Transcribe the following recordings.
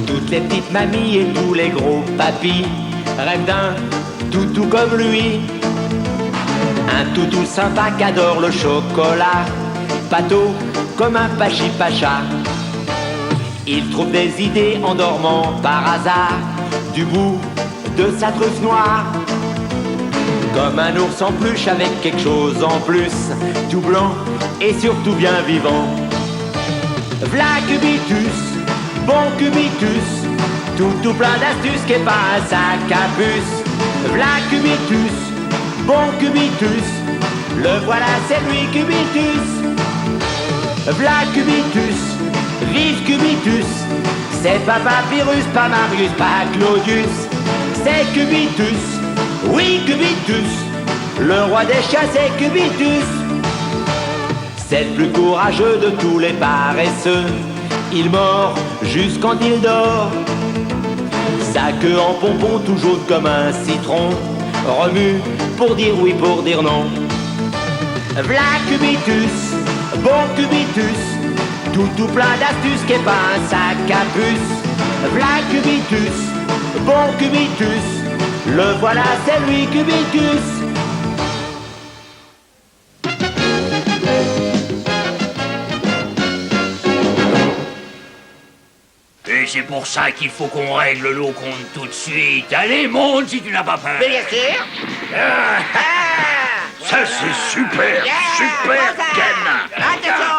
Toutes les petites mamies et tous les gros papis rêvent d'un toutou comme lui. Un toutou sympa qui adore le chocolat, pâteau comme un pachi-pacha. Il trouve des idées en dormant par hasard du bout de sa truffe noire. Comme un ours en peluche avec quelque chose en plus, tout blanc et surtout bien vivant. V'là Cubitus, bon Cubitus, tout plein d'astuces qui est pas un sac à puce. V'là Cubitus, bon Cubitus, le voilà c'est lui Cubitus. V'là Cubitus, vive Cubitus, c'est pas Papyrus, pas Marius, pas Claudius. C'est Cubitus, oui Cubitus, le roi des chats c'est Cubitus. C'est le plus courageux de tous les paresseux, il mord juste quand il dort. Sa queue en pompon tout jaune comme un citron remue pour dire oui, pour dire non. V'là Cubitus, bon Cubitus, tout plein d'astuces qui est pas un sac à puce. V'là Cubitus, bon Cubitus, le voilà c'est lui Cubitus. Et c'est pour ça qu'il faut qu'on règle l'eau compte tout de suite. Allez, monte si tu n'as pas peur. Mais bien sûr. Ça, c'est super, super canin. Attention.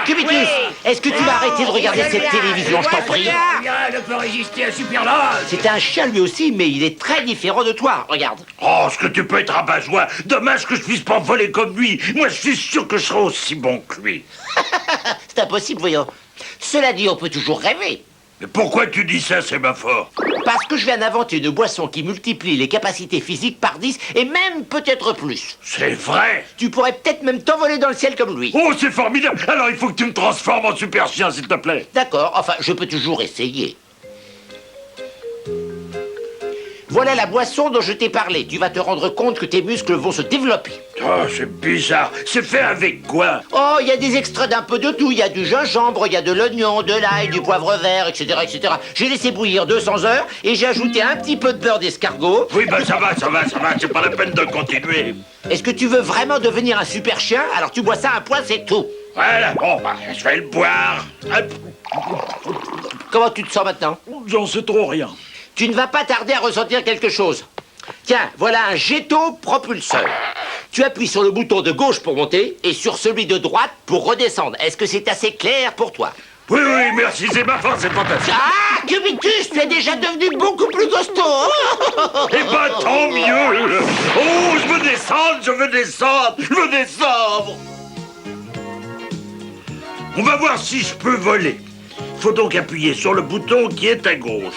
Cubitus, Oui. est-ce que tu vas arrêter de regarder Très cette bien. télévision, je t'en prie? Rien ne peut résister à Superlove. C'est un chien lui aussi, mais il est très différent de toi, regarde. Oh, ce que tu peux être rabat-joie. Dommage que je puisse pas voler comme lui. Moi, je suis sûr que je serai aussi bon que lui. C'est impossible, voyons. Cela dit, on peut toujours rêver. Mais pourquoi tu dis ça, Sémaphore? Parce que je viens d'inventer une boisson qui multiplie les capacités physiques par 10 et même peut-être plus. C'est vrai. Tu pourrais peut-être même t'envoler dans le ciel comme lui. Oh, c'est formidable. Alors, il faut que tu me transformes en super chien, s'il te plaît. D'accord, enfin, je peux toujours essayer. Voilà la boisson dont je t'ai parlé. Tu vas te rendre compte que tes muscles vont se développer. Oh, c'est bizarre. C'est fait avec quoi? Oh, il y a des extraits d'un peu de tout. Il y a du gingembre, il y a de l'oignon, de l'ail, du poivre vert, etc., etc. J'ai laissé bouillir 200 heures et j'ai ajouté un petit peu de beurre d'escargot. Oui, ben ça va. C'est pas la peine de continuer. Est-ce que tu veux vraiment devenir un super chien? Alors tu bois ça à un point, c'est tout. Voilà, bon, bah, je vais le boire. Hop. Comment tu te sens maintenant? J'en sais trop rien. Tu ne vas pas tarder à ressentir quelque chose. Tiens, voilà un géto-propulseur. Tu appuies sur le bouton de gauche pour monter et sur celui de droite pour redescendre. Est-ce que c'est assez clair pour toi? Oui, merci, c'est ma force, c'est fantastique. Ah, Cubitus, tu es déjà devenu beaucoup plus costaud. Eh ben, tant mieux. Oh, je veux descendre. On va voir si je peux voler. Faut donc appuyer sur le bouton qui est à gauche.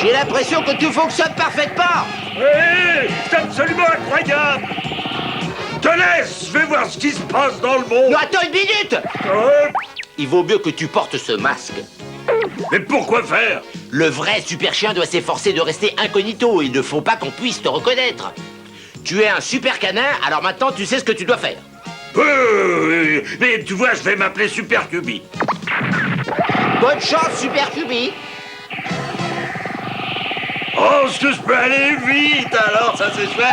J'ai l'impression que tout fonctionne parfaitement. C'est absolument incroyable. Te laisse, je vais voir ce qui se passe dans le monde. Non, attends une minute. Il vaut mieux que tu portes ce masque. Mais pourquoi faire? Le vrai super chien doit s'efforcer de rester incognito. Il ne faut pas qu'on puisse te reconnaître. Tu es un super canin, alors maintenant tu sais ce que tu dois faire. Mais tu vois, je vais m'appeler Super Cubi. Bonne chance, Super Cubi. Oh, est-ce que je peux aller vite alors? Ça, c'est chouette.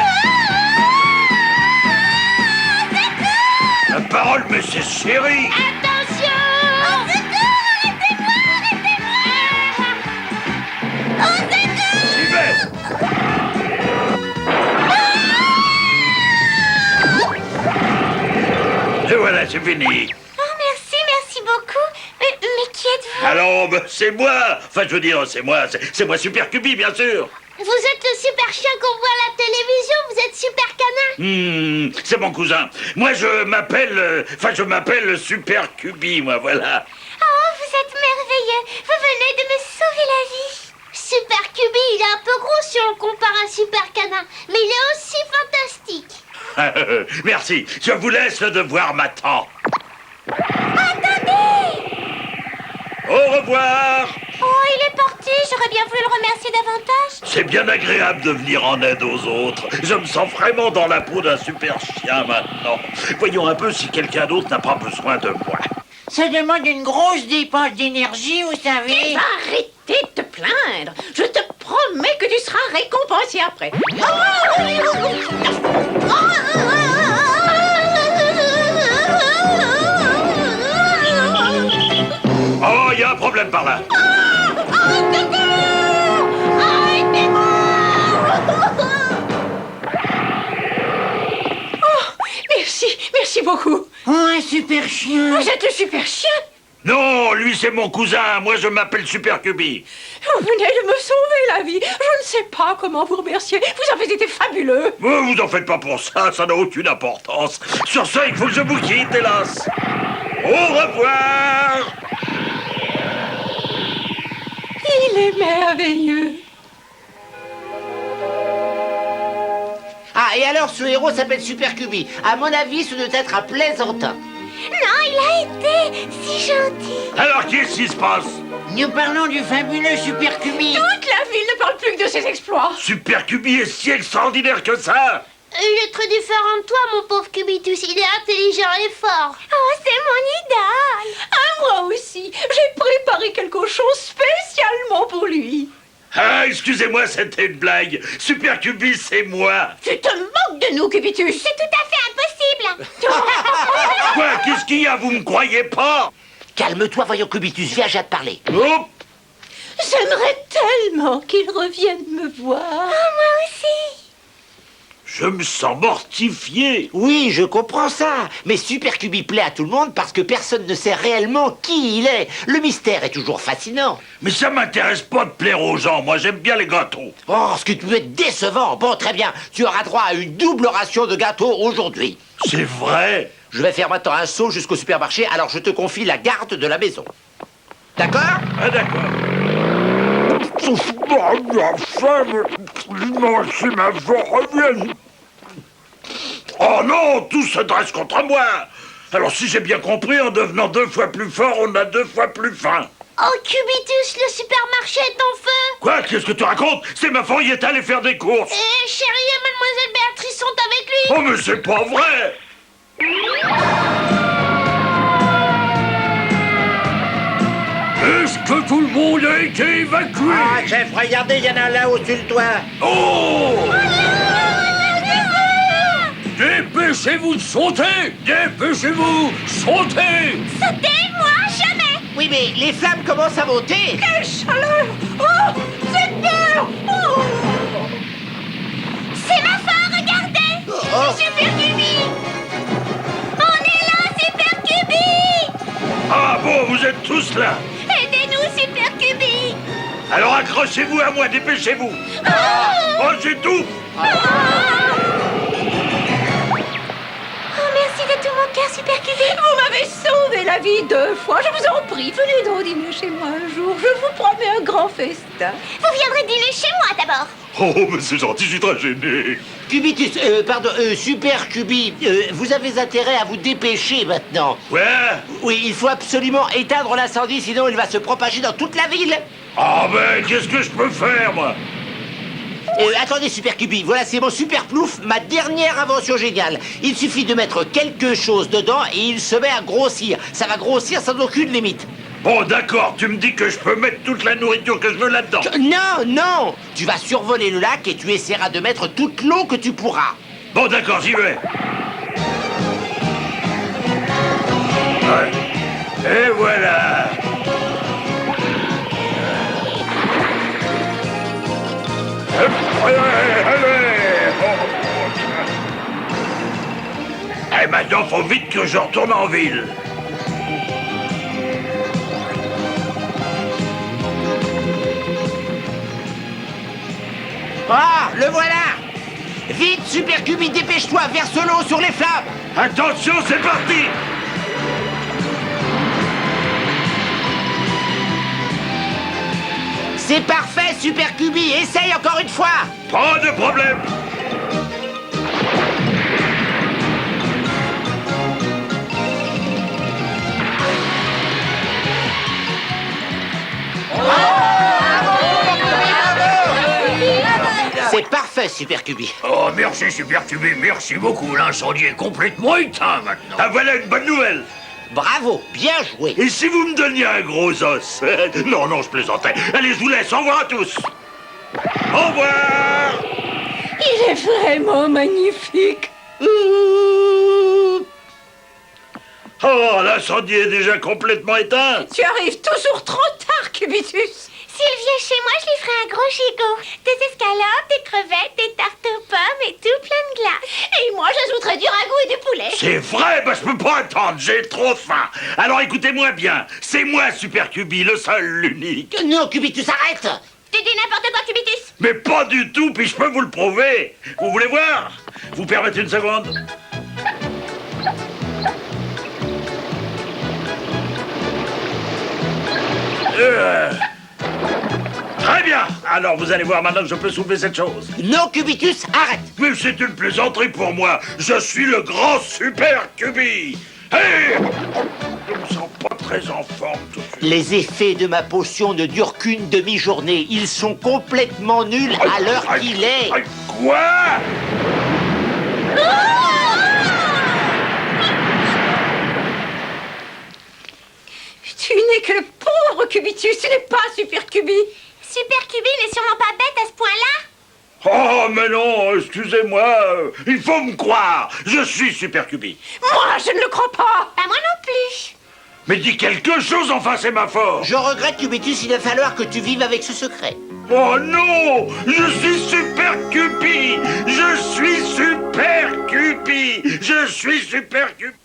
La parole, mais c'est chéri. Attention! Au secours! Arrêtez-moi! Au secours! J'y vais. Et voilà, c'est fini. Oh, merci beaucoup. Mais qui êtes-vous? Alors, c'est moi. Enfin, je veux dire, c'est moi Super Cubi, bien sûr. Vous êtes le super chien qu'on voit à la télévision, vous êtes super canin. C'est mon cousin. Moi, je m'appelle Super Cubi, moi, voilà. Oh, vous êtes merveilleux. vous venez de me sauver la vie. Super Cubie, il est un peu gros si on le compare à Super Canin, mais il est aussi fantastique. Merci, je vous laisse, le devoir m'attend. Attendez! Au revoir. Oh, il est parti, j'aurais bien voulu le remercier davantage. C'est bien agréable de venir en aide aux autres. Je me sens vraiment dans la peau d'un super chien maintenant. Voyons un peu si quelqu'un d'autre n'a pas besoin de moi. Ça demande une grosse dépense d'énergie, vous savez. Arrêtez de te plaindre. Je te promets que tu seras récompensé après. Oh, il y a un problème par là. Merci beaucoup. Oh, un super chien. Vous êtes le super chien. Non, lui c'est mon cousin. Moi je m'appelle Super Cubie. Vous venez de me sauver la vie. Je ne sais pas comment vous remercier. Vous avez été fabuleux. Vous en faites pas pour ça, ça n'a aucune importance. Sur ça, il faut que je vous quitte, hélas. Au revoir. Il est merveilleux. Ah, et alors ce héros s'appelle Super Cubie. À mon avis, ce doit être un plaisantin. Non, il a été si gentil. Alors qu'est-ce qui se passe? Nous parlons du fabuleux Super Cubie. Toute la ville ne parle plus que de ses exploits. Super Cubie est si extraordinaire que ça. Il est très différent de toi, mon pauvre Cubitus. Il est intelligent et fort. Oh, c'est mon idole. Ah, moi aussi. J'ai préparé quelque chose spécialement pour lui. Ah, excusez-moi, c'était une blague. Super Cubie, c'est moi. Tu te moques de nous, Cubitus. C'est tout à fait impossible. Quoi? Qu'est-ce qu'il y a? Vous me croyez pas? Calme-toi, voyons Cubitus, viens, j'ai à te parler. Hop. J'aimerais tellement qu'il revienne me voir. Moi aussi. Je me sens mortifié. Oui, je comprends ça. Mais Super Cubie plaît à tout le monde parce que personne ne sait réellement qui il est. Le mystère est toujours fascinant. Mais ça m'intéresse pas de plaire aux gens. Moi, j'aime bien les gâteaux. Oh, ce que tu peux être décevant. Bon, très bien. Tu auras droit à une double ration de gâteaux aujourd'hui. C'est vrai. Je vais faire maintenant un saut jusqu'au supermarché, alors je te confie la garde de la maison. D'accord? Ah, d'accord. Oh non, tout se dresse contre moi. Alors si j'ai bien compris, en devenant 2 fois plus fort, on a 2 fois plus faim. Oh, Cubitus, le supermarché est en feu. Quoi? Qu'est-ce que tu racontes? C'est ma fille est allée faire des courses. Et chérie et mademoiselle Béatrice sont avec lui. Oh mais c'est pas vrai. Est-ce que tout le monde a été évacué? Ah, chef, regardez, il y en a là au-dessus de toi. Oh! Dépêchez-vous de sauter! Dépêchez-vous! Sautez! Sautez, moi, jamais. Oui, mais les flammes commencent à monter. Quelle chaleur! Oh, j'ai peur! Oh. C'est ma fin, regardez. Oh. C'est Super Cubie. On est là, Super Cubie. Ah bon, vous êtes tous là! Aidez-nous, Super Cubie. Alors accrochez-vous à moi, dépêchez-vous! Oh, j'étouffe! Oh, merci de tout mon cœur, Super Cubie. Vous m'avez sauvé la vie 2 fois. Je vous en prie, venez donc dîner chez moi un jour. Je vous promets un grand festin. Vous viendrez dîner chez moi d'abord. Oh, mais c'est gentil, je suis très gêné. Cubitus, Super Cubie, vous avez intérêt à vous dépêcher maintenant. Ouais? Oui, il faut absolument éteindre l'incendie, sinon il va se propager dans toute la ville. Ah ben, qu'est-ce que je peux faire, moi? Attendez, Super Cubie, voilà, c'est mon super plouf, ma dernière invention géniale. Il suffit de mettre quelque chose dedans et il se met à grossir. Ça va grossir sans aucune limite. Bon, d'accord, tu me dis que je peux mettre toute la nourriture que je veux là-dedans. Non, non! Tu vas survoler le lac et tu essaieras de mettre toute l'eau que tu pourras. Bon, d'accord, j'y vais. Ouais. Et voilà. Et maintenant, faut vite que je retourne en ville. Ah, le voilà! Vite, Super Cubie, dépêche-toi, verse l'eau sur les flammes! Attention, c'est parti! C'est parfait, Super Cubi. Essaye encore une fois. Pas de problème. C'est parfait, Super Cubi. Oh, merci Super Cubi, merci beaucoup. L'incendie est complètement éteint maintenant. Ah, voilà une bonne nouvelle. Bravo, bien joué. Et si vous me donniez un gros os? Non, non, je plaisantais. Allez, je vous laisse. Au revoir à tous. Au revoir. Il est vraiment magnifique. Oh, l'incendie est déjà complètement éteint. Tu arrives toujours trop tard, Cubitus. S'il vient chez moi, je lui ferai un gros gigot. Des escalopes, des crevettes, des tartes aux pommes et tout plein de glace. Et moi, j'ajouterai du ragoût et du poulet. C'est vrai, bah je peux pas attendre, j'ai trop faim. Alors écoutez-moi bien, c'est moi Super Cubi, le seul, l'unique. Non, Cubitus, arrête. Tu dis n'importe quoi, Cubitus. Mais pas du tout, puis je peux vous le prouver. Vous voulez voir? Vous permettez une seconde? Très bien. Alors vous allez voir maintenant que je peux soulever cette chose. Non, Cubitus, arrête. Mais c'est une plaisanterie pour moi. Je suis le grand Super Cubi. Hey! Je me sens pas très en forme tout de suite. Les effets de ma potion ne durent qu'une demi-journée. Ils sont complètement nuls à l'heure qu'il est. Quoi? Tu n'es que le pauvre Cubitus, tu n'es pas Super Cubi. Super Cubi n'est sûrement pas bête à ce point-là. Oh, mais non, excusez-moi. Il faut me croire. Je suis Super Cubi. Moi, je ne le crois pas. Bah moi non plus. Mais dis quelque chose, enfin, c'est ma force. Je regrette, Cubitus, il va falloir que tu vives avec ce secret. Oh non! Je suis Super Cubi! Je suis Super Cubi! Je suis Super Cubi!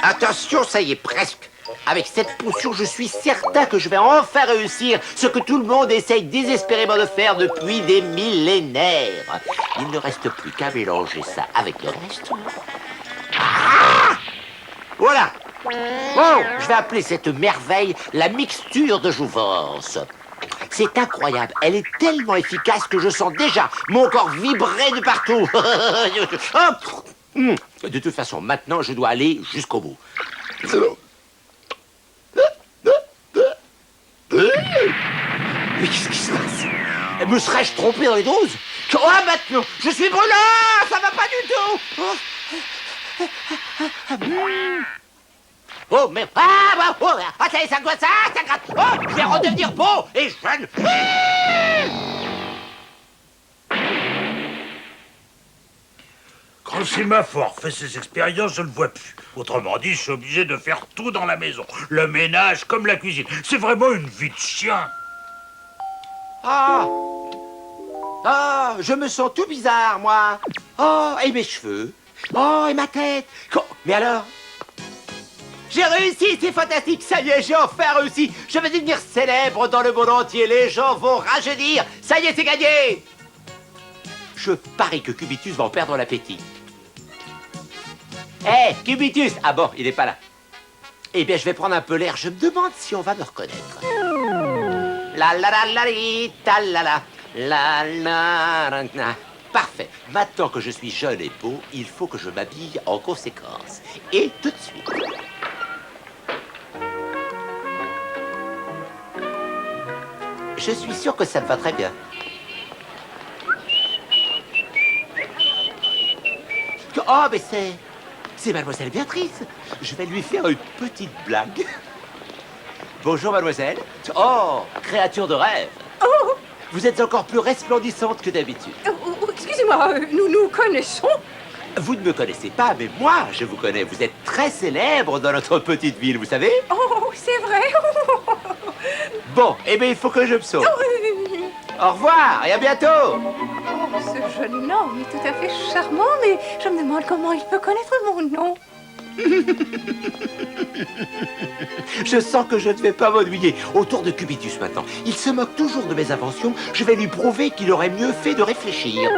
Attention, ça y est, presque. Avec cette potion, je suis certain que je vais enfin réussir ce que tout le monde essaye désespérément de faire depuis des millénaires. Il ne reste plus qu'à mélanger ça avec le reste. Ah! Voilà. Oh, je vais appeler cette merveille la mixture de jouvence. C'est incroyable, elle est tellement efficace que je sens déjà mon corps vibrer de partout. Oh! De toute façon, maintenant, je dois aller jusqu'au bout. Mais qu'est-ce qui se passe? Me serais-je trompé dans les doses? Oh, maintenant, je suis brûlant! Ça va pas du tout! Oh, mais... Ah, oh, ah, ça y est, ça gratte, ça gratte! Oh, je vais redevenir beau et jeune! Quand Sémaphore fait ses expériences, je ne vois plus. Autrement dit, je suis obligé de faire tout dans la maison. Le ménage comme la cuisine. C'est vraiment une vie de chien. Ah! Ah, je me sens tout bizarre, moi. Oh, et mes cheveux. Oh, et ma tête. Mais alors? J'ai réussi, c'est fantastique. Ça y est, j'ai enfin réussi. Je vais devenir célèbre dans le monde entier. Les gens vont rajeunir. Ça y est, c'est gagné. Je parie que Cubitus va en perdre l'appétit. Hé, Cubitus! Ah bon, il n'est pas là. Eh bien, je vais prendre un peu l'air. Je me demande si on va me reconnaître. La la la la li, ta la la. La la la la. Parfait. Maintenant que je suis jeune et beau, il faut que je m'habille en conséquence. Et tout de suite. Je suis sûr que ça me va très bien. Oh, mais c'est mademoiselle Béatrice. Je vais lui faire une petite blague. Bonjour, mademoiselle. Oh, créature de rêve. Oh, Vous êtes encore plus resplendissante que d'habitude. excusez-moi, nous nous connaissons. Vous ne me connaissez pas, mais moi, je vous connais. Vous êtes très célèbre dans notre petite ville, vous savez? Oh, c'est vrai. Bon, eh bien, il faut que je me sauve. Au revoir et à bientôt. Oh, ce jeune homme est tout à fait charmant, mais je me demande comment il peut connaître mon nom. Je sens que je ne vais pas m'ennuyer. Autour de Cubitus maintenant. Il se moque toujours de mes inventions. Je vais lui prouver qu'il aurait mieux fait de réfléchir.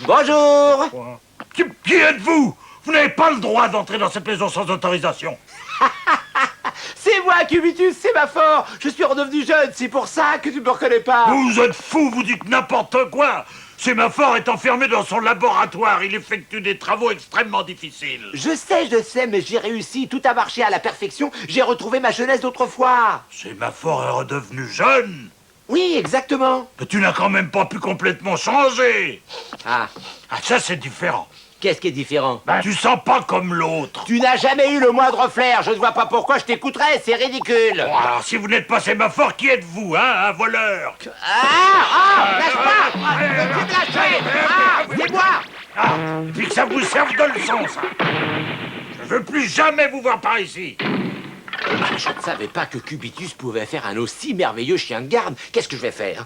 Bonjour. Qui êtes-vous? Vous n'avez pas le droit d'entrer dans cette maison sans autorisation. C'est moi, Cubitus Sémaphore. Je suis redevenu jeune, c'est pour ça que tu me reconnais pas. Vous êtes fou, vous dites n'importe quoi. Sémaphore est enfermé dans son laboratoire. Il effectue des travaux extrêmement difficiles. Je sais, mais j'ai réussi. Tout a marché à la perfection. J'ai retrouvé ma jeunesse d'autrefois. Sémaphore est redevenu jeune. Oui, exactement. Mais tu n'as quand même pas pu complètement changer. Ah, Ça, c'est différent. qu'est-ce qui est différent? Tu sens pas comme l'autre. Tu n'as jamais eu le moindre flair. Je ne vois pas pourquoi je t'écouterais. C'est ridicule. Bon, alors, si vous n'êtes pas Sémaphore, qui êtes-vous, hein? Un voleur? Lâche pas. Tu te lâches. C'est moi. Et puis que ça vous serve de leçon, ça. Je veux plus jamais vous voir par ici. Je ne savais pas que Cubitus pouvait faire un aussi merveilleux chien de garde. Qu'est-ce que je vais faire?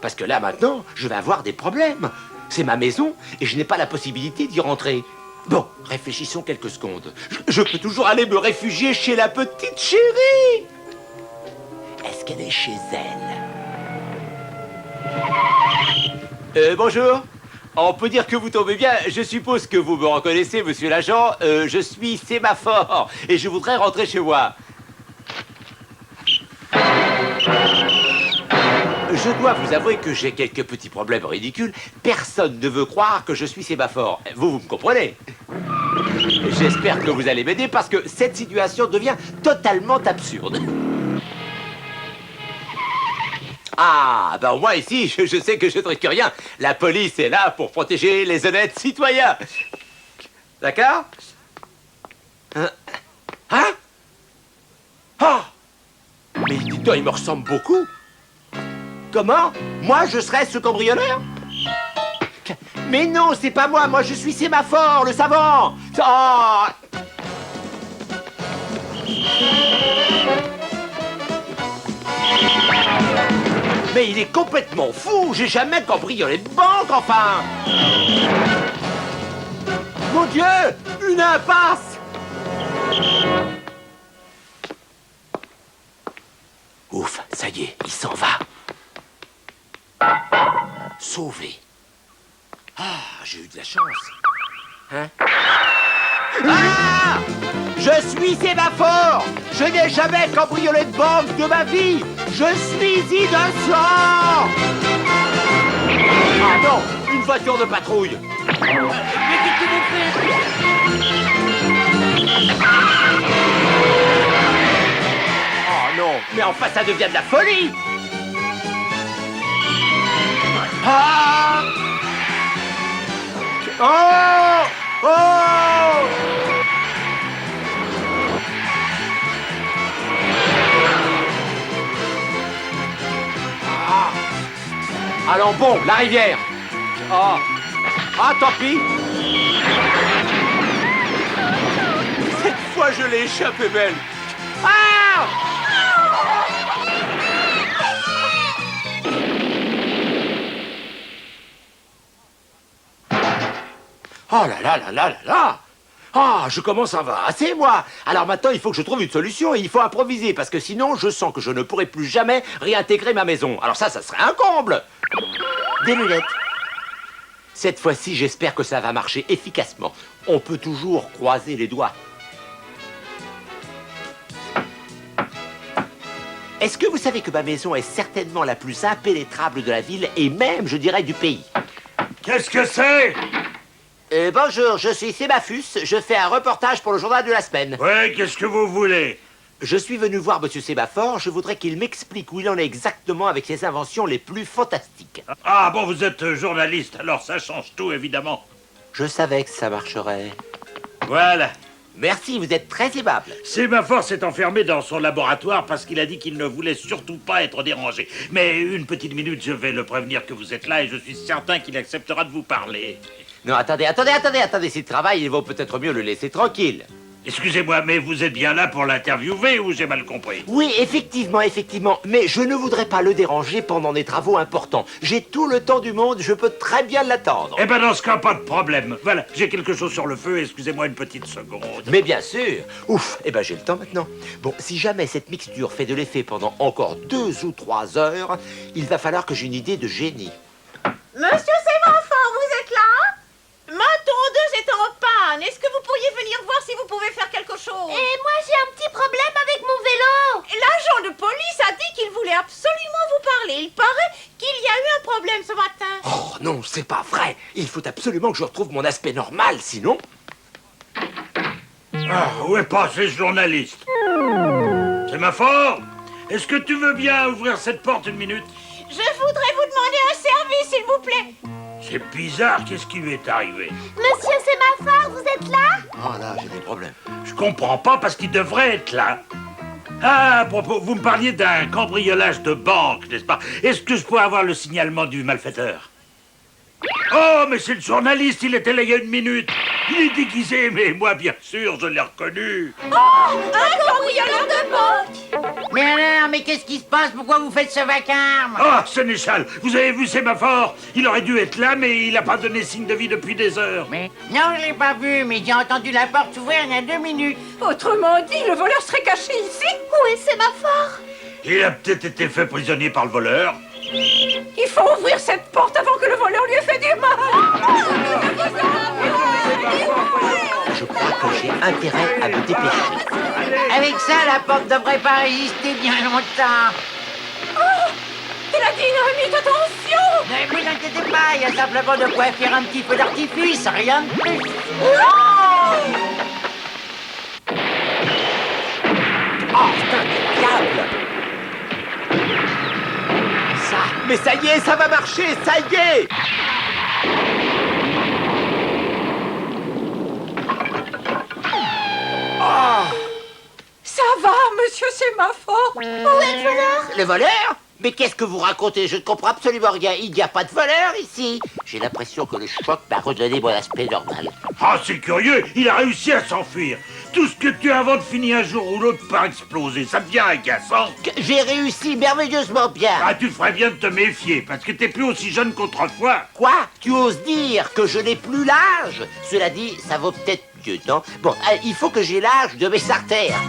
Parce que là, maintenant, je vais avoir des problèmes. C'est ma maison et je n'ai pas la possibilité d'y rentrer. Bon, réfléchissons quelques secondes. Je peux toujours aller me réfugier chez la petite chérie. Est-ce qu'elle est chez elle? Bonjour. On peut dire que vous tombez bien. Je suppose que vous me reconnaissez, monsieur l'agent. Je suis Sémaphore et je voudrais rentrer chez moi. Je dois vous avouer que j'ai quelques petits problèmes ridicules. Personne ne veut croire que je suis Sémaphore. Vous me comprenez? J'espère que vous allez m'aider parce que cette situation devient totalement absurde. Ah, ben moi ici, je sais que je ne risque rien. La police est là pour protéger les honnêtes citoyens. D'accord? Hein? Ah! Mais dis-toi, il me ressemble beaucoup. Comment? Moi, je serais ce cambrioleur? Mais non, c'est pas moi. Moi, je suis Sémaphore, le savant. Oh! Mais il est complètement fou. J'ai jamais cambriolé de banque, enfin. Mon Dieu, une impasse. Ouf, ça y est, il s'en va. Sauvé. Ah, j'ai eu de la chance. Hein? Ah! Je suis Sémaphore. Je n'ai jamais cambriolé de banque de ma vie. Je suis innocent. Ah non, une voiture de patrouille. Mais qu'est-ce que vous faites? Oh non, mais enfin ça devient de la folie. Ah! Oh! Oh! Ah! Allons bon, la rivière. Ah! Ah, tant pis. Cette fois, je l'ai échappé belle. Ah! Oh là là là là là là! Ah, je commence à avoir assez, moi! Alors maintenant, il faut que je trouve une solution et il faut improviser, parce que sinon, je sens que je ne pourrai plus jamais réintégrer ma maison. Alors ça serait un comble! Des lunettes. Cette fois-ci, j'espère que ça va marcher efficacement. On peut toujours croiser les doigts. Est-ce que vous savez que ma maison est certainement la plus impénétrable de la ville et même, je dirais, du pays? Qu'est-ce que c'est? Bonjour, je suis Sémaphus, je fais un reportage pour le journal de la semaine. Ouais, qu'est-ce que vous voulez? Je suis venu voir Monsieur Sémaphore, je voudrais qu'il m'explique où il en est exactement avec ses inventions les plus fantastiques. Ah bon, vous êtes journaliste, alors ça change tout, évidemment. Je savais que ça marcherait. Voilà. Merci, vous êtes très aimable. Sémaphore s'est enfermé dans son laboratoire parce qu'il a dit qu'il ne voulait surtout pas être dérangé. Mais une petite minute, je vais le prévenir que vous êtes là et je suis certain qu'il acceptera de vous parler. Non, attendez, s'il travaille, il vaut peut-être mieux le laisser tranquille. Excusez-moi, mais vous êtes bien là pour l'interviewer ou j'ai mal compris? Oui, effectivement, mais je ne voudrais pas le déranger pendant des travaux importants. J'ai tout le temps du monde, je peux très bien l'attendre. Eh ben dans ce cas, pas de problème. Voilà, j'ai quelque chose sur le feu, excusez-moi une petite seconde. Mais bien sûr. Ouf, eh ben j'ai le temps maintenant. Bon, si jamais cette mixture fait de l'effet pendant encore 2 ou 3 heures, il va falloir que j'ai une idée de génie. Monsieur Sémaphore, vous êtes là? Ma tondeuse est en panne. Est-ce que vous pourriez venir voir si vous pouvez faire quelque chose? Et moi, j'ai un petit problème avec mon vélo. L'agent de police a dit qu'il voulait absolument vous parler. Il paraît qu'il y a eu un problème ce matin. Oh non, c'est pas vrai. Il faut absolument que je retrouve mon aspect normal, sinon... Ah, où est passé ce journaliste? Sémaphore, est-ce que tu veux bien ouvrir cette porte une minute? Je voudrais vous demander un service, s'il vous plaît. C'est bizarre, qu'est-ce qui lui est arrivé? Monsieur Sémaphore, vous êtes là? Oh là, j'ai des problèmes. Je comprends pas parce qu'il devrait être là. Ah, à propos, vous me parliez d'un cambriolage de banque, n'est-ce pas? Est-ce que je pourrais avoir le signalement du malfaiteur? Oh, mais c'est le journaliste, il était là il y a 1 minute. Il est déguisé, mais moi, bien sûr, je l'ai reconnu. Oh, un cambrioleur de banque. Mais alors, mais qu'est-ce qui se passe? Pourquoi vous faites ce vacarme? Ah, sénéchal, vous avez vu Sémaphore? Il aurait dû être là, mais il n'a pas donné signe de vie depuis des heures. Mais non, je l'ai pas vu, mais j'ai entendu la porte s'ouvrir il y a 2 minutes. Autrement dit, le voleur serait caché ici. Où est Sémaphore? Il a peut-être été fait prisonnier par le voleur. Il faut ouvrir cette porte avant que le voleur lui ait fait du mal. Je crois que j'ai intérêt à me dépêcher. Avec ça, la porte devrait pas résister bien longtemps. De la dynamite, attention. Ne vous inquiétez pas, il y a simplement de quoi faire un petit feu d'artifice, rien de plus. Oh, c'est incroyable! Ça, mais ça y est, ça va marcher, ça y est! Ça va, monsieur Sémaphore. Où est le voleur? Le voleur? Mais qu'est-ce que vous racontez? Je ne comprends absolument rien. Il n'y a pas de voleur ici. J'ai l'impression que le choc m'a redonné mon aspect normal. Ah, c'est curieux, il a réussi à s'enfuir. Tout ce que tu inventes finit un jour ou l'autre par exploser. Ça devient agaçant. J'ai réussi merveilleusement bien. Ah, tu ferais bien de te méfier, parce que t'es plus aussi jeune qu'autrefois. Quoi? Tu oses dire que je n'ai plus l'âge? Cela dit, ça vaut peut-être mieux, non? Bon, il faut que j'ai l'âge de mes sartères.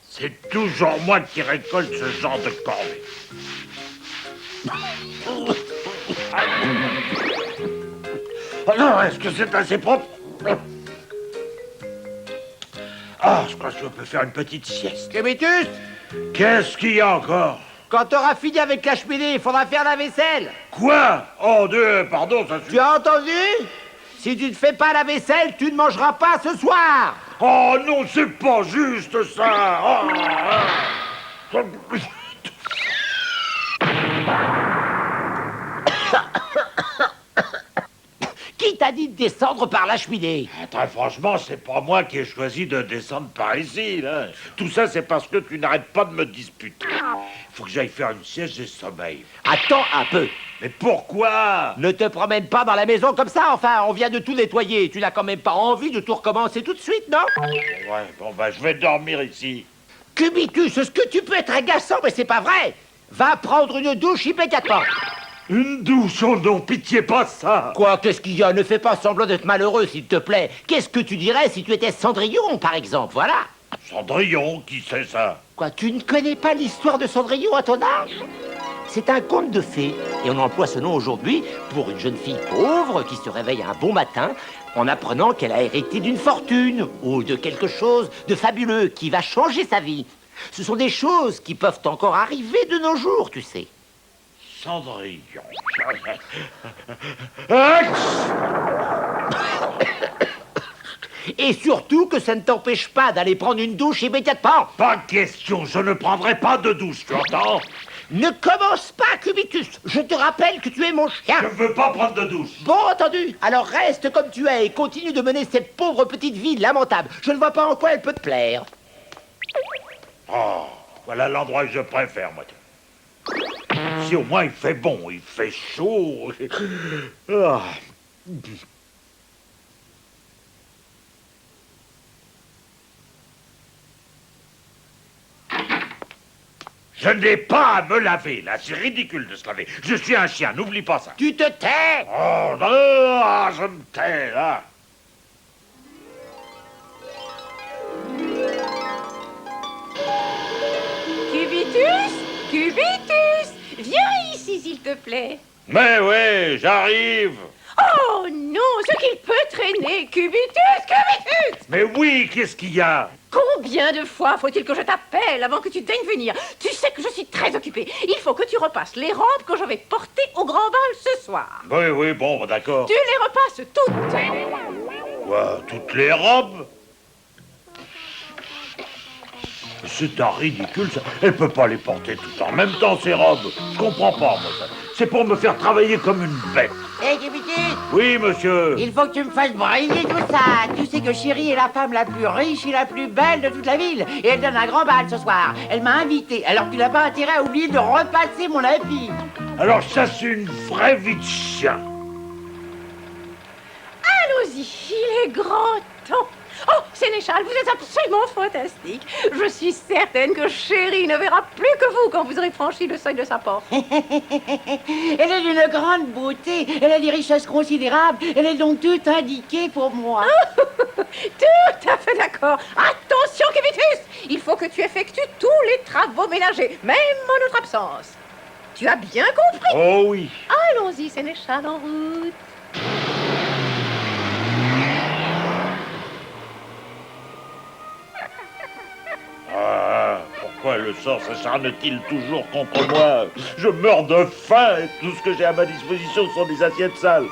C'est toujours moi qui récolte ce genre de corvée. Alors, est-ce que c'est assez propre? Ah, je crois que je peux faire une petite sieste. Cubitus, Qu'est-ce qu'il y a encore? quand t'auras fini avec la cheminée, il faudra faire la vaisselle. Quoi? Oh, pardon, ça suffit. Tu as entendu? Si tu ne fais pas la vaisselle, tu ne mangeras pas ce soir. Oh non, c'est pas juste ça. Qui t'a dit de descendre par la cheminée? Très franchement, c'est pas moi qui ai choisi de descendre par ici, là. Tout ça, c'est parce que tu n'arrêtes pas de me disputer. Il faut que j'aille faire une sieste, j'ai sommeil. Attends un peu. Mais pourquoi? Ne te promène pas dans la maison comme ça, enfin, on vient de tout nettoyer. Tu n'as quand même pas envie de tout recommencer tout de suite, non? Ouais, bon, bah, je vais dormir ici. Cubitus, ce que tu peux être agaçant, mais c'est pas vrai. Va prendre une douche immédiatement. Une douche, oh non, pitié, pas ça. Quoi, qu'est-ce qu'il y a? Ne fais pas semblant d'être malheureux, s'il te plaît. Qu'est-ce que tu dirais si tu étais Cendrillon, par exemple, voilà. Cendrillon, qui c'est ça? Quoi, tu ne connais pas l'histoire de Cendrillon à ton âge? C'est un conte de fées, et on emploie ce nom aujourd'hui pour une jeune fille pauvre qui se réveille un bon matin en apprenant qu'elle a hérité d'une fortune ou de quelque chose de fabuleux qui va changer sa vie. Ce sont des choses qui peuvent encore arriver de nos jours, tu sais. Cendrillon. Et surtout que ça ne t'empêche pas d'aller prendre une douche immédiatement. Pas question, je ne prendrai pas de douche, tu entends? Ne commence pas, Cubitus. Je te rappelle que tu es mon chien. Je veux pas prendre de douche. Bon, entendu. Alors reste comme tu es et continue de mener cette pauvre petite vie lamentable. Je ne vois pas en quoi elle peut te plaire. Oh, voilà l'endroit que je préfère, moi. ici, au moins, il fait bon, il fait chaud. Ah. Je n'ai pas à me laver, là. C'est ridicule de se laver. Je suis un chien, n'oublie pas ça. Tu te tais! Oh, non, je me tais, là. Cubitus, Cubitus, viens ici, s'il te plaît. Mais ouais, j'arrive. Oh non, ce qu'il peut traîner, Cubitus, Cubitus! Mais oui, qu'est-ce qu'il y a? Combien de fois faut-il que je t'appelle avant que tu daignes venir? Tu sais que je suis très occupée. Il faut que tu repasses les robes que je vais porter au grand bal ce soir. Oui, bon, d'accord. Tu les repasses toutes. Quoi, toutes les robes? C'est un ridicule, ça. Elle peut pas les porter toutes en même temps, ces robes. Je comprends pas, moi, ça. C'est pour me faire travailler comme une bête. Hé, Cubitus, Oui, monsieur. il faut que tu me fasses briller tout ça. Tu sais que Chérie est la femme la plus riche et la plus belle de toute la ville. Et elle donne un grand bal ce soir. Elle m'a invité. Alors tu n'as pas intérêt à oublier de repasser mon habit. Alors ça, c'est une vraie vie de chien. Allons-y, il est grand temps. Oh, Sénéchal, vous êtes absolument fantastique. Je suis certaine que Chérie ne verra plus que vous quand vous aurez franchi le seuil de sa porte. Elle est d'une grande beauté. Elle a des richesses considérables. Elle est donc toute indiquée pour moi. Tout à fait d'accord. Attention, Cubitus, il faut que tu effectues tous les travaux ménagers, même en notre absence. Tu as bien compris? Oh oui. Allons-y, Sénéchal, en route. Ah, pourquoi le sort s'acharne-t-il toujours contre moi? Je meurs de faim et tout ce que j'ai à ma disposition sont des assiettes sales.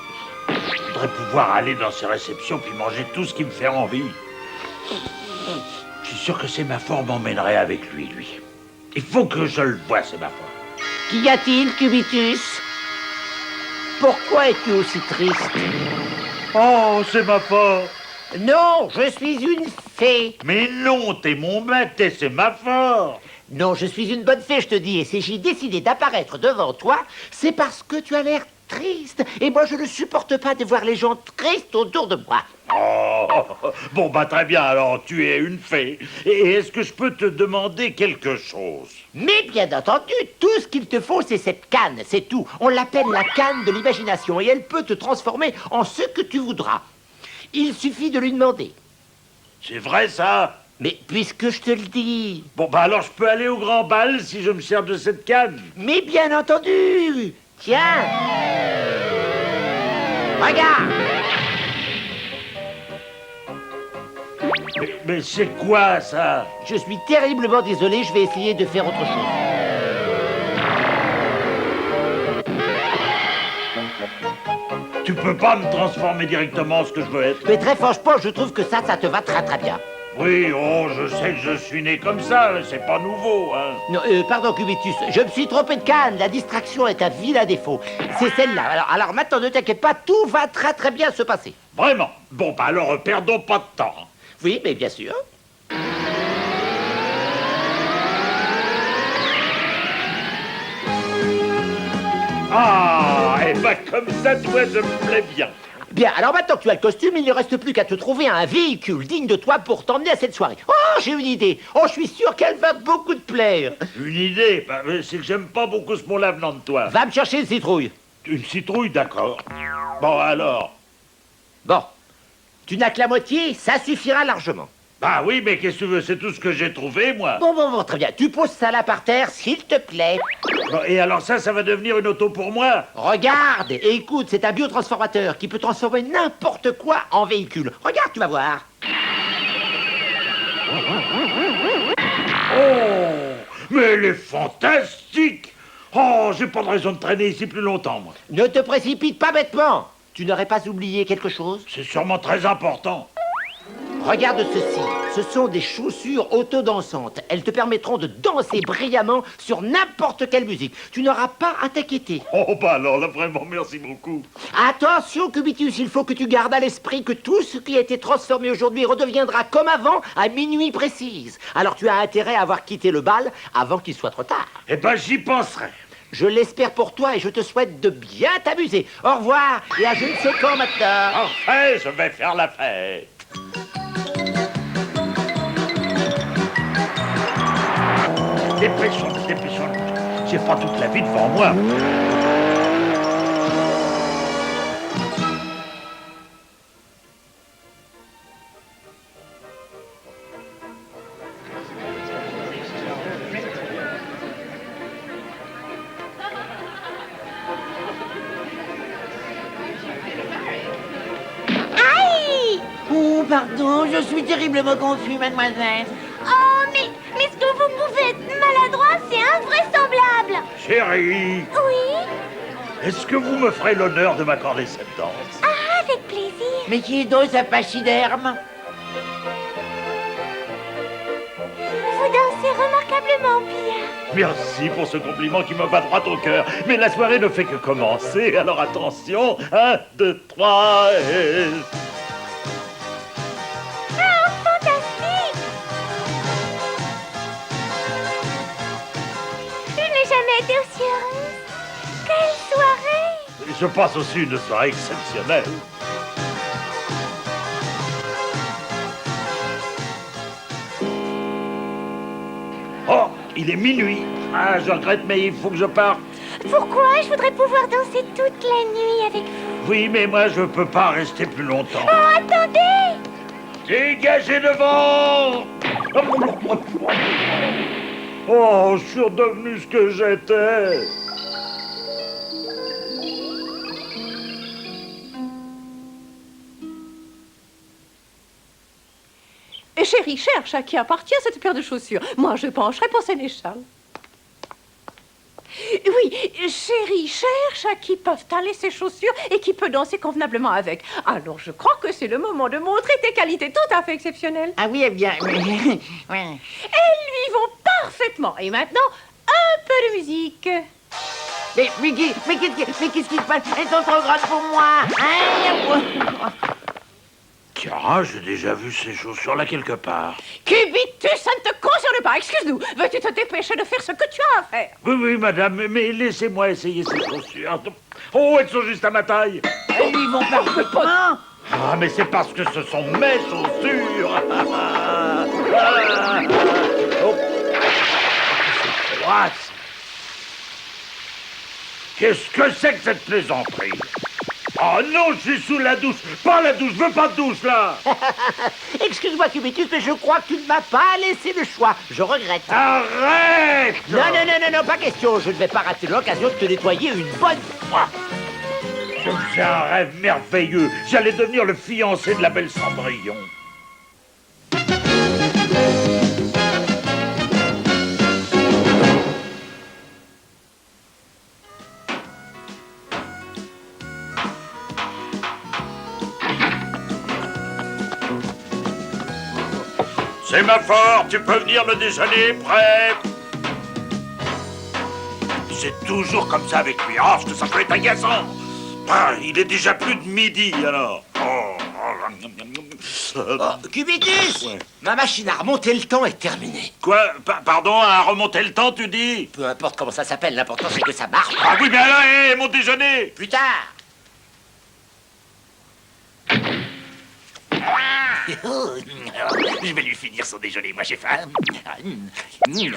Je voudrais pouvoir aller dans ces réceptions puis manger tout ce qui me fait envie. Je suis sûr que Sémaphore m'emmènerait avec lui. Il faut que je le voie, Sémaphore. Qu'y a-t-il, Cubitus? Pourquoi es-tu aussi triste? Oh, Sémaphore! Non, je suis une fée. Mais non, t'es mon maître, t'es Sémaphore! Non, je suis une bonne fée, je te dis. Et si j'ai décidé d'apparaître devant toi, c'est parce que tu as l'air triste. Et moi, je ne supporte pas de voir les gens tristes autour de moi. Oh, bon, bah très bien, alors tu es une fée. Et est-ce que je peux te demander quelque chose? Mais bien entendu, tout ce qu'il te faut, c'est cette canne, c'est tout. On l'appelle la canne de l'imagination et elle peut te transformer en ce que tu voudras. Il suffit de lui demander. C'est vrai, ça? Mais puisque je te le dis... Bon, bah alors je peux aller au grand bal si je me sers de cette canne. Mais bien entendu. Tiens. Regarde. Mais c'est quoi, ça? Je suis terriblement désolé, je vais essayer de faire autre chose. Tu peux pas me transformer directement en ce que je veux être? Mais très franchement, je trouve que ça te va très très bien. Oui, oh, je sais que je suis né comme ça, c'est pas nouveau, hein. Non, pardon, Cubitus, je me suis trompé de canne. La distraction est un vilain défaut. C'est celle-là. Alors maintenant, ne t'inquiète pas, tout va très très bien se passer. Vraiment? Bon, bah alors, perdons pas de temps. Oui, mais bien sûr. Ah, et bah comme ça, toi, je me plais bien. Bien, alors maintenant que tu as le costume, il ne reste plus qu'à te trouver un véhicule digne de toi pour t'emmener à cette soirée. Oh, j'ai une idée. Oh, je suis sûr qu'elle va beaucoup te plaire. Une idée? Bah, c'est que j'aime pas beaucoup ce mot-là venant de toi. Va me chercher une citrouille. Une citrouille, d'accord. Bon, alors? Bon, tu n'as que la moitié, ça suffira largement. Bah oui, mais qu'est-ce que tu veux? C'est tout ce que j'ai trouvé, moi. Bon, très bien. Tu poses ça là par terre, s'il te plaît. Bon, et alors ça va devenir une auto pour moi? Regarde et écoute, c'est un biotransformateur qui peut transformer n'importe quoi en véhicule. Regarde, tu vas voir. Oh, mais elle est fantastique! Oh, j'ai pas de raison de traîner ici plus longtemps, moi. Ne te précipite pas bêtement. Tu n'aurais pas oublié quelque chose? C'est sûrement très important. Regarde ceci. Ce sont des chaussures autodansantes. Elles te permettront de danser brillamment sur n'importe quelle musique. Tu n'auras pas à t'inquiéter. Oh, bah alors là, vraiment, merci beaucoup. Attention, Cubitus, il faut que tu gardes à l'esprit que tout ce qui a été transformé aujourd'hui redeviendra comme avant à minuit précise. Alors tu as intérêt à avoir quitté le bal avant qu'il soit trop tard. Eh ben, j'y penserai. Je l'espère pour toi et je te souhaite de bien t'amuser. Au revoir et à je ne sais quand maintenant. Enfin, je vais faire la fête. Dépêchons, dépêchons. J'ai pas toute la vie devant moi. Aïe! Oh, pardon, je suis terriblement confus, mademoiselle. Oh, mais ce que vous pouvez être maladroit, c'est invraisemblable. Chérie, Oui? est-ce que vous me ferez l'honneur de m'accorder cette danse? Ah, avec plaisir. Mais qui est donc sa pachyderme? Vous dansez remarquablement bien. Merci pour ce compliment qui me va droit au cœur. Mais la soirée ne fait que commencer, alors attention. 1, 2, 3 et... Ah, fantastique! Je n'ai jamais été aussi heureuse. Quelle soirée! Je passe aussi une soirée exceptionnelle. Oh, il est minuit. Ah, je regrette, mais il faut que je parte. Pourquoi? Je voudrais pouvoir danser toute la nuit avec vous. Oui, mais moi, je peux pas rester plus longtemps. Oh, attendez! Dégagez devant! Oh, je suis redevenu ce que j'étais. Et chérie, cherche à qui appartient cette paire de chaussures. Moi, je pencherai pour Sénéchal. Oui, chérie, cherche à qui peuvent aller ces chaussures et qui peut danser convenablement avec. Alors, je crois que c'est le moment de montrer tes qualités tout à fait exceptionnelles. Ah oui, eh bien, oui. Elles lui vont parfaitement. Et maintenant, un peu de musique. Mais qu'est-ce qui se passe? Elles sont trop grandes pour moi. Hein? Tiens, j'ai déjà vu ces chaussures-là quelque part. Cubitus, ça ne te concerne pas. Excuse-nous. Veux-tu te dépêcher de faire ce que tu as à faire? Oui, oui, madame, mais laissez-moi essayer ces chaussures. Oh, elles sont juste à ma taille. Elles lui vont parfaitement. Ah, mais c'est parce que ce sont mes chaussures. Oh. C'est froid, ça. Qu'est-ce que c'est que cette plaisanterie? Oh non, je suis sous la douche. Pas la douche, je veux pas de douche, là. Excuse-moi, Cubitus, mais je crois que tu ne m'as pas laissé le choix. Je regrette. Arrête! Non, pas question. Je ne vais pas rater l'occasion de te nettoyer une bonne fois. Je faisais un rêve merveilleux. J'allais devenir le fiancé de la belle Cendrillon. C'est ma fort, tu peux venir, le déjeuner est prêt. C'est toujours comme ça avec lui. Oh, ça peut être agaçant. Ah, il est déjà plus de midi, alors. Cubitus, Ouais. ma machine à remonter le temps est terminée. Quoi? Pardon, à remonter le temps, tu dis? Peu importe comment ça s'appelle, l'important c'est que ça marche. Ah oui, mais alors, hé, mon déjeuner! Plus tard. Je vais lui finir son déjeuner, moi j'ai faim. Nous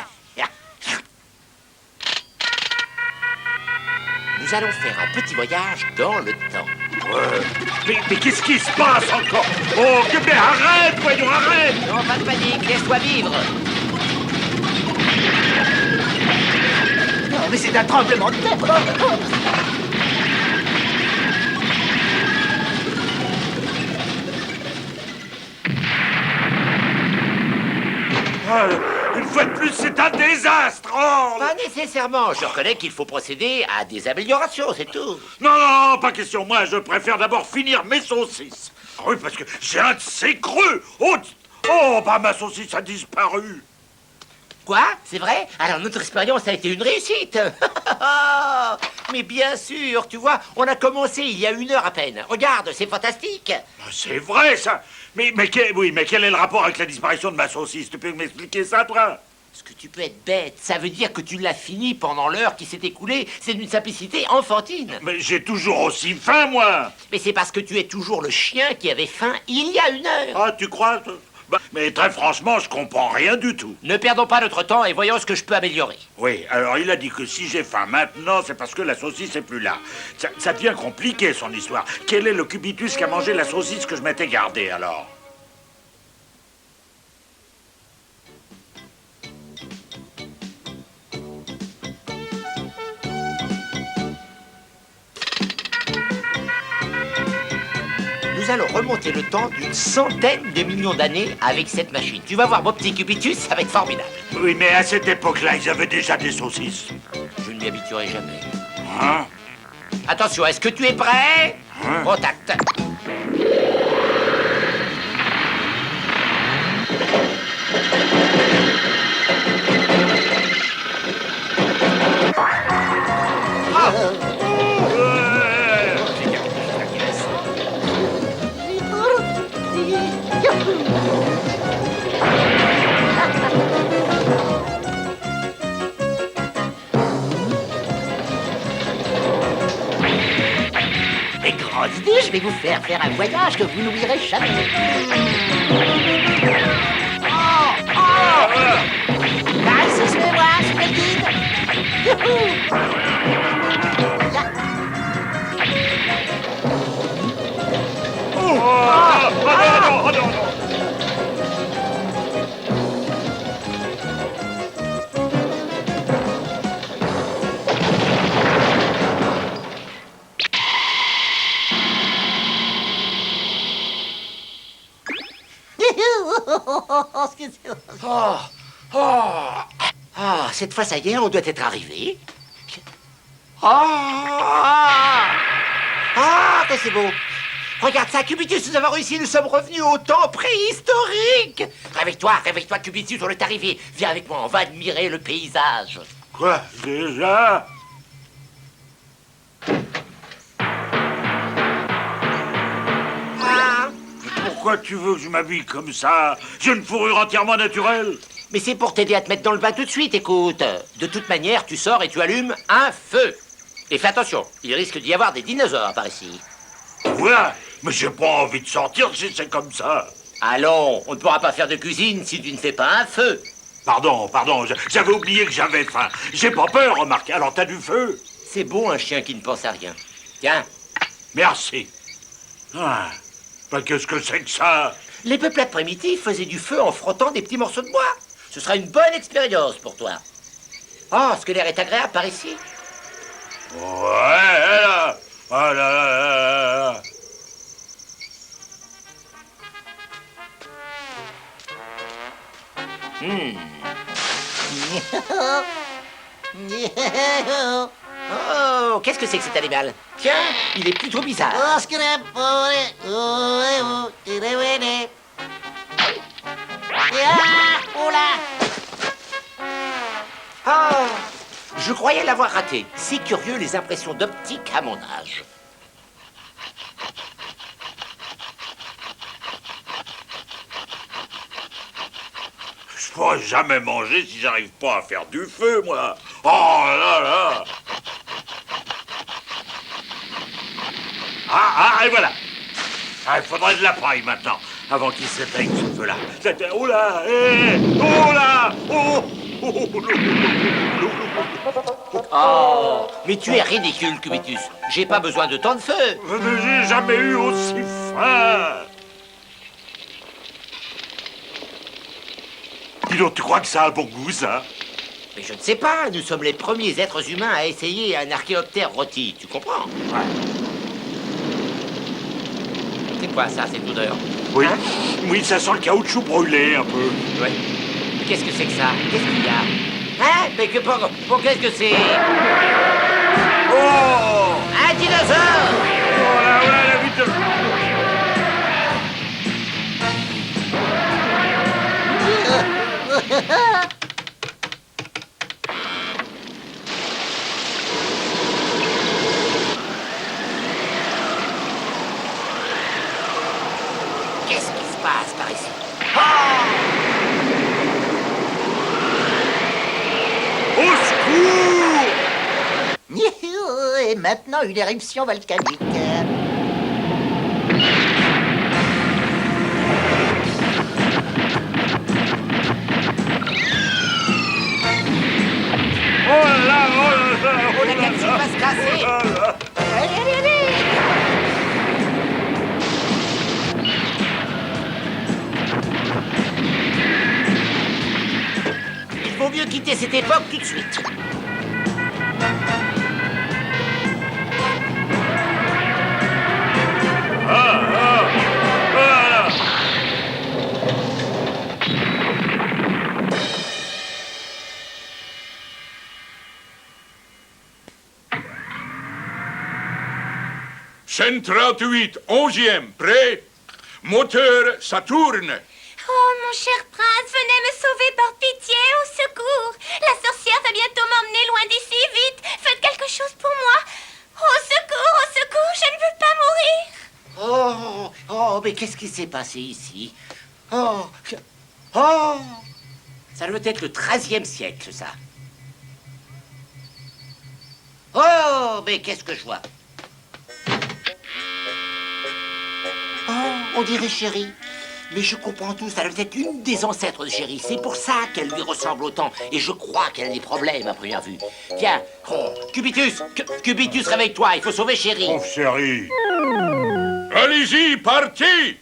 allons faire un petit voyage dans le temps. Mais qu'est-ce qui se passe encore? Oh, mais arrête, voyons, arrête! Non, pas de panique, laisse-toi vivre. Non, mais c'est un tremblement de terre. Une fois de plus, c'est un désastre! Oh! Pas nécessairement. Je reconnais qu'il faut procéder à des améliorations, c'est tout. Non, pas question. Moi, je préfère d'abord finir mes saucisses. Ah oui, parce que j'ai un de ces creux. Oh, bah ma saucisse a disparu. Quoi? C'est vrai? Alors notre expérience a été une réussite. Mais bien sûr, tu vois, on a commencé il y a 1 heure à peine. Regarde, c'est fantastique. C'est vrai, ça. Mais quel est le rapport avec la disparition de ma saucisse? Tu peux m'expliquer ça, toi? Parce que tu peux être bête, ça veut dire que tu l'as fini pendant l'heure qui s'est écoulée. C'est d'une simplicité enfantine. Mais j'ai toujours aussi faim, moi. Mais c'est parce que tu es toujours le chien qui avait faim il y a une heure. Ah, tu crois? Bah, mais très franchement, je comprends rien du tout. Ne perdons pas notre temps et voyons ce que je peux améliorer. Oui, alors il a dit que si j'ai faim maintenant, c'est parce que la saucisse est plus là. Ça devient compliqué, son histoire. Quel est le cubitus qui a mangé la saucisse que je m'étais gardée, alors? Nous allons remonter le temps d'une centaine de millions d'années avec cette machine. Tu vas voir, mon petit cubitus, ça va être formidable. Oui, mais à cette époque-là, ils avaient déjà des saucisses. Je ne m'y habituerai jamais. Hein? Attention, est-ce que tu es prêt? Hein? Contact. Mais grande idée, je vais vous faire un voyage que vous n'oublierez jamais. Oh, oh! Là, ici, suivez-moi, je suis le guide. Youhou! Non. Cette fois, ça y est, on doit être arrivé. Ah, que c'est beau. Regarde ça, Cubitus, nous avons réussi, nous sommes revenus au temps préhistorique. Réveille-toi, Cubitus, on est arrivé. Viens avec moi, on va admirer le paysage. Quoi, déjà? Pourquoi tu veux que je m'habille comme ça? J'ai une fourrure entièrement naturelle. Mais c'est pour t'aider à te mettre dans le bain tout de suite, écoute. De toute manière, tu sors et tu allumes un feu. Et fais attention, il risque d'y avoir des dinosaures par ici. Ouais, mais j'ai pas envie de sortir si c'est comme ça. Allons, on ne pourra pas faire de cuisine si tu ne fais pas un feu. Pardon, j'avais oublié que j'avais faim. J'ai pas peur, remarque. Alors t'as du feu? C'est beau un chien qui ne pense à rien. Tiens, Merci. Ah, qu'est-ce que c'est que ça? les peuplades primitifs faisaient du feu en frottant des petits morceaux de bois. Ce sera une bonne expérience pour toi. Oh, est-ce que l'air est agréable par ici? Ouais, là. Ah là là là là. Oh, qu'est-ce que c'est que cet animal? Tiens, il est plutôt bizarre. Oh, je croyais l'avoir raté. C'est curieux les impressions d'optique à mon âge. Je pourrais jamais manger si j'arrive pas à faire du feu, moi. Oh là là. Et voilà. Il faudrait de la paille maintenant, avant qu'il s'éteigne ce feu-là. Oh là, oh là, Oh, mais tu es ridicule, Cubitus. J'ai pas besoin de tant de feu. Mais j'ai jamais eu aussi faim. Dis donc, tu crois que ça a bon goût, ça? Mais je ne sais pas, nous sommes les premiers êtres humains à essayer un archéoptère rôti, tu comprends? C'est quoi ça, cette odeur? Oui, Hein? oui, ça sent le caoutchouc brûlé un peu. Ouais. Mais qu'est-ce que c'est que ça? Qu'est-ce qu'il y a? Hein? Mais qu'est-ce que c'est? Oh! Un dinosaure! Oh là, la vite! Qu'est-ce qui se passe par ici? maintenant une éruption volcanique. Oh là là, oh là là, oh La là capsule là. va se casser. Oh là là. Allez, allez, allez! Il vaut mieux quitter cette époque tout de suite. Chaîne 38, 11e, prêt. Moteur Saturne. Oh, mon cher prince, venez me sauver par pitié, au secours. La sorcière va bientôt m'emmener loin d'ici, vite. Faites quelque chose pour moi. Au secours, je ne veux pas mourir. Oh, mais qu'est-ce qui s'est passé ici? Oh, ça doit être le XIIIe siècle, ça. Oh, mais qu'est-ce que je vois? Oh, on dirait Chérie. Mais je comprends tout, ça doit être une des ancêtres de Chérie. C'est pour ça qu'elle lui ressemble autant. Et je crois qu'elle a des problèmes à première vue. Tiens, Cubitus, Cubitus, réveille-toi, il faut sauver Chérie. Pauvre chérie. Allez-y, partez.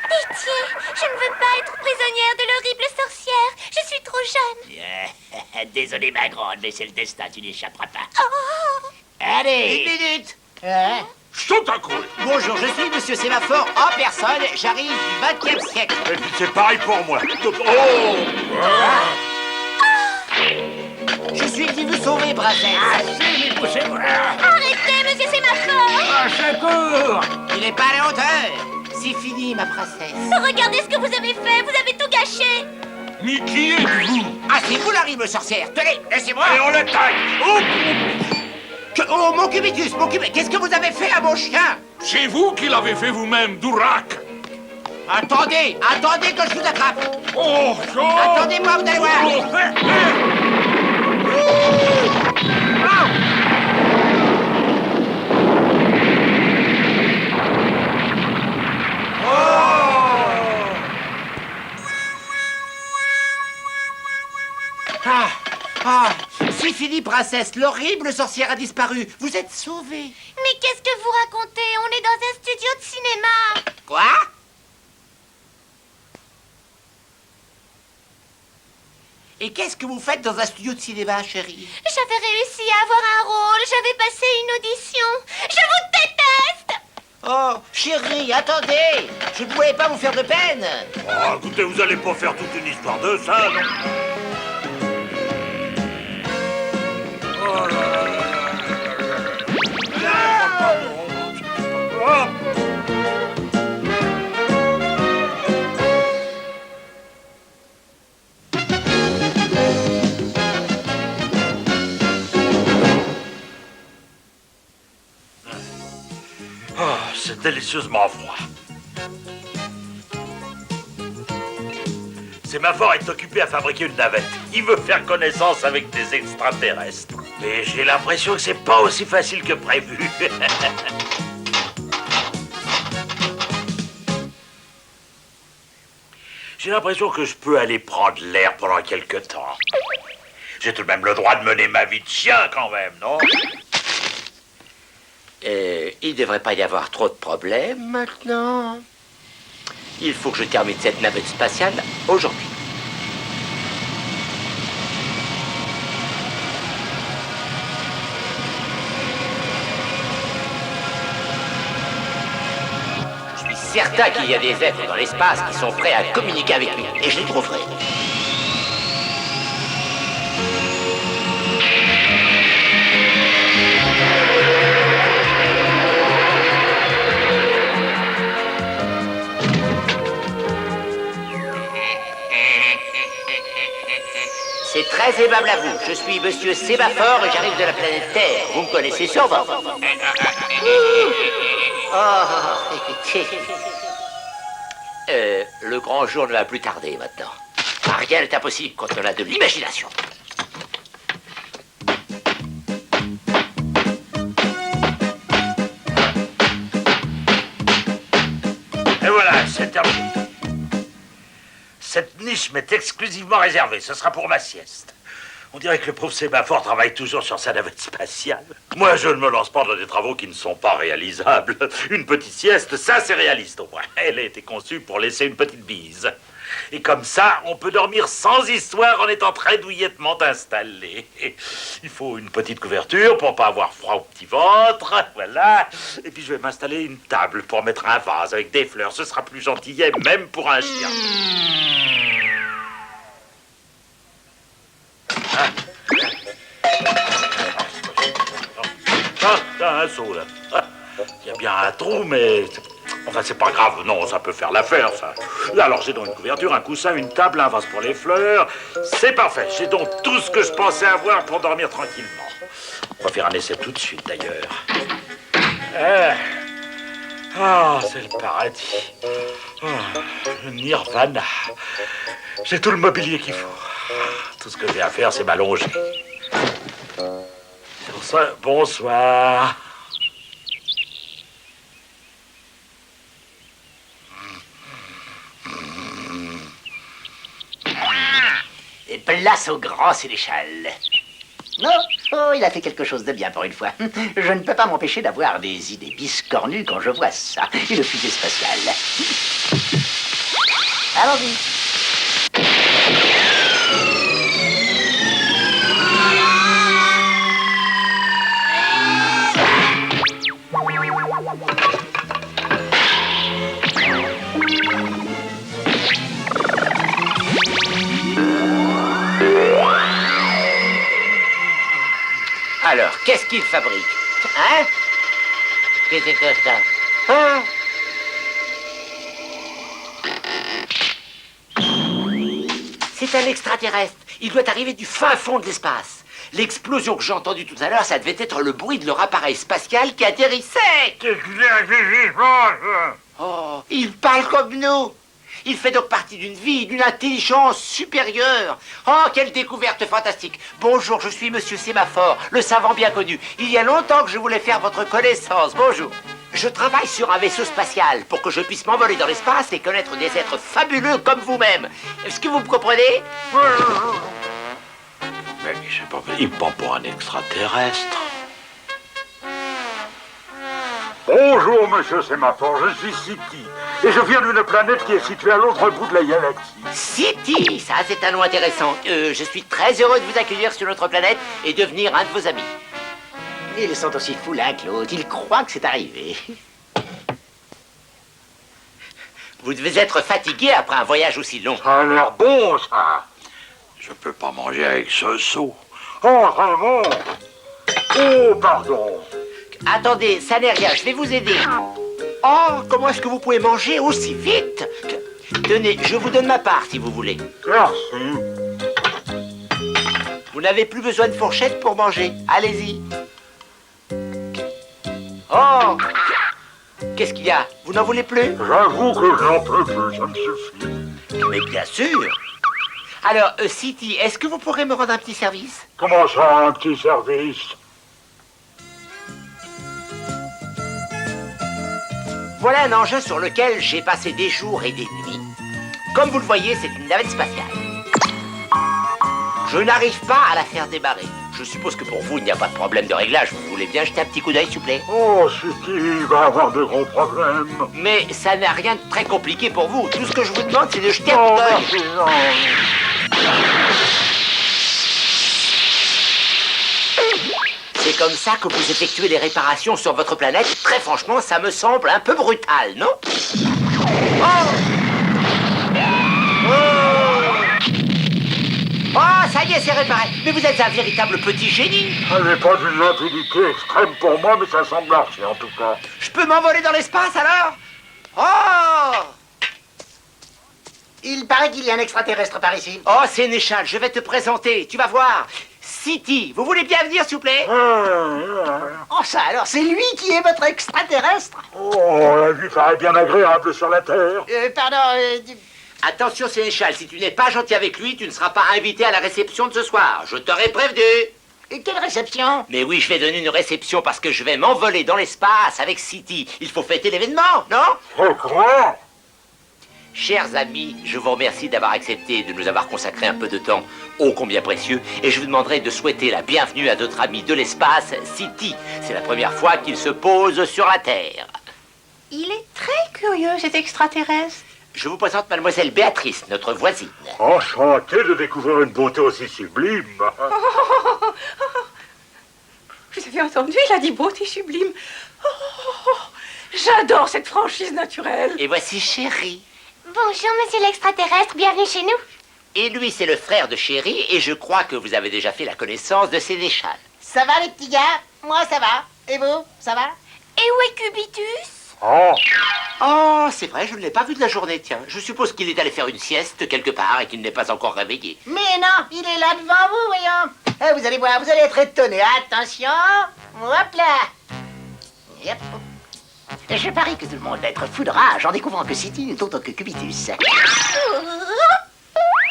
Pitié, je ne veux pas être prisonnière de l'horrible sorcière. Je suis trop jeune. Désolé, ma grande, mais c'est le destin, tu n'échapperas pas. Oh, Allez! Une minute! Hein? Saute à couille. Bonjour, je suis Monsieur Sémaphore en personne. J'arrive du XXe siècle. Et puis c'est pareil pour moi. Oh! Je suis venu vous sauver, Brasset. arrêtez, monsieur Sémaphore. Il n'est pas à la hauteur. C'est fini, ma princesse. Regardez ce que vous avez fait, vous avez tout gâché. Mais qui êtes-vous? Ah, c'est vous l'horrible sorcière. Tenez, laissez-moi. Et on l'attaque. Oh! Oh, mon Cubitus, qu'est-ce que vous avez fait à mon chien? C'est vous qui l'avez fait vous-même, Dourac. Attendez que je vous attrape. Oh, Attendez-moi, vous allez voir. C'est fini, princesse. L'horrible sorcière a disparu. Vous êtes sauvée. Mais qu'est-ce que vous racontez? On est dans un studio de cinéma. Quoi? Et qu'est-ce que vous faites dans un studio de cinéma, chérie? J'avais réussi à avoir un rôle, j'avais passé une audition. Je vous déteste! Oh, chérie, attendez. Je ne voulais pas vous faire de peine. Oh, écoutez, vous allez pas faire toute une histoire de ça, non? Oh là là là là là. Oh. Oh, c'est délicieusement froid. Sémaphore est occupé à fabriquer une navette. Il veut faire connaissance avec des extraterrestres. Mais j'ai l'impression que c'est pas aussi facile que prévu. J'ai l'impression que je peux aller prendre l'air pendant quelque temps. J'ai tout de même le droit de mener ma vie de chien quand même, non? Il ne devrait pas y avoir trop de problèmes maintenant. Il faut que je termine cette navette spatiale aujourd'hui. Je suis certain qu'il y a des êtres dans l'espace qui sont prêts à communiquer avec nous, et je les trouverai. C'est très aimable à vous. Je suis Monsieur Sémaphore et j'arrive de la planète Terre. Vous me connaissez sûrement. Le grand jour ne va plus tarder maintenant. Rien n'est impossible quand on a de l'imagination. Cette niche m'est exclusivement réservée. Ce sera pour ma sieste. On dirait que le pauvre Sémaphore travaille toujours sur sa navette spatiale. Moi, je ne me lance pas dans des travaux qui ne sont pas réalisables. Une petite sieste, ça, c'est réaliste au moins. Elle a été conçue pour laisser une petite bise. Et comme ça, on peut dormir sans histoire en étant très douillettement installé. Il faut une petite couverture pour pas avoir froid au petit ventre. Voilà. Et puis je vais m'installer une table pour mettre un vase avec des fleurs. Ce sera plus gentillet même pour un chien. Ah, un seau là. Il y a bien un trou, mais... Enfin, c'est pas grave, non, ça peut faire l'affaire, ça. Alors, j'ai donc une couverture, un coussin, une table, un vase pour les fleurs. C'est parfait, j'ai donc tout ce que je pensais avoir pour dormir tranquillement. On va faire un essai tout de suite, d'ailleurs. Ah, c'est le paradis. Le nirvana. J'ai tout le mobilier qu'il faut. Tout ce que j'ai à faire, c'est m'allonger. Sur ça, bonsoir. Et place au grand sénéchal. Non, oh, il a fait quelque chose de bien pour une fois. Je ne peux pas m'empêcher d'avoir des idées biscornues quand je vois ça. Et le fusée spatial. Allons-y. Alors, qu'est-ce qu'il fabrique? Hein? Qu'est-ce que c'est ça? Hein? C'est un extraterrestre. Il doit arriver du fin fond de l'espace. L'explosion que j'ai entendue tout à l'heure, ça devait être le bruit de leur appareil spatial qui atterrissait. Oh, il parle comme nous. Il fait donc partie d'une vie, d'une intelligence supérieure. Oh, quelle découverte fantastique. Bonjour, je suis Monsieur Sémaphore, le savant bien connu. Il y a longtemps que je voulais faire votre connaissance. Bonjour. Je travaille sur un vaisseau spatial pour que je puisse m'envoler dans l'espace et connaître des êtres fabuleux comme vous-même. Est-ce que vous me comprenez? Mais je sais pas, il me prend pour un extraterrestre. Bonjour, monsieur Sémaphore, je suis City. Et je viens d'une planète qui est située à l'autre bout de la galaxie. City, ça c'est un nom intéressant. Je suis très heureux de vous accueillir sur notre planète et devenir un de vos amis. Ils sont aussi fous l'un que l'autre, ils croient que c'est arrivé. Vous devez être fatigué après un voyage aussi long. Ça a l'air bon, ça. Je peux pas manger avec ce seau. Oh, vraiment? Oh, pardon. Attendez, ça n'est rien, je vais vous aider. Oh, comment est-ce que vous pouvez manger aussi vite? Tenez, je vous donne ma part si vous voulez. Merci. Vous n'avez plus besoin de fourchette pour manger. Allez-y. Oh! Qu'est-ce qu'il y a? Vous n'en voulez plus? J'avoue que j'en peux plus, ça me suffit. Mais bien sûr. Alors, City, est-ce que vous pourrez me rendre un petit service? Comment ça, un petit service? Voilà un engin sur lequel j'ai passé des jours et des nuits. Comme vous le voyez, c'est une navette spatiale. Je n'arrive pas à la faire démarrer. Je suppose que pour vous, il n'y a pas de problème de réglage. Vous voulez bien jeter un petit coup d'œil, s'il vous plaît? Oh, City va avoir de gros problèmes. Mais ça n'a rien de très compliqué pour vous. Tout ce que je vous demande, c'est de jeter un coup d'œil. C'est comme ça que vous effectuez les réparations sur votre planète. Très franchement, ça me semble un peu brutal, non? Oh! Oh, ça y est, c'est réparé. Mais vous êtes un véritable petit génie. Elle n'est pas d'une limpidité extrême pour moi, mais ça semble marcher en tout cas. Je peux m'envoler dans l'espace alors? Oh! Il paraît qu'il y a un extraterrestre par ici. Oh, Sénéchal, je vais te présenter. Tu vas voir. City, vous voulez bien venir, s'il vous plaît? Oh, ça alors, c'est lui qui est votre extraterrestre? Oh, la vie paraît bien agréable sur la Terre. Pardon, Attention, Sénéchal, si tu n'es pas gentil avec lui, tu ne seras pas invité à la réception de ce soir. Je t'aurais prévenu. Et quelle réception? Mais oui, je vais donner une réception parce que je vais m'envoler dans l'espace avec City. Il faut fêter l'événement, non? C'est quoi? Chers amis, je vous remercie d'avoir accepté de nous avoir consacré un peu de temps ô combien précieux, et je vous demanderai de souhaiter la bienvenue à notre ami de l'espace, City. C'est la première fois qu'il se pose sur la Terre. Il est très curieux, cet extraterrestre. Je vous présente mademoiselle Béatrice, notre voisine. Enchanté de découvrir une beauté aussi sublime. Vous avez entendu, il a dit beauté sublime. J'adore cette franchise naturelle. Et voici Chéri. Bonjour, monsieur l'extraterrestre, bienvenue chez nous. Et lui, c'est le frère de Chéri, et je crois que vous avez déjà fait la connaissance de Sénéchal. Ça va les petits gars? Moi ça va. Et vous, ça va? Et où est Cubitus? Oh, c'est vrai, je ne l'ai pas vu de la journée, tiens. Je suppose qu'il est allé faire une sieste quelque part et qu'il n'est pas encore réveillé. Mais non, il est là devant vous, voyons. Vous allez voir, vous allez être étonnés. Attention. Hop là. Yep. Je parie que tout le monde va être fou de rage en découvrant que City n'est autre que Cubitus.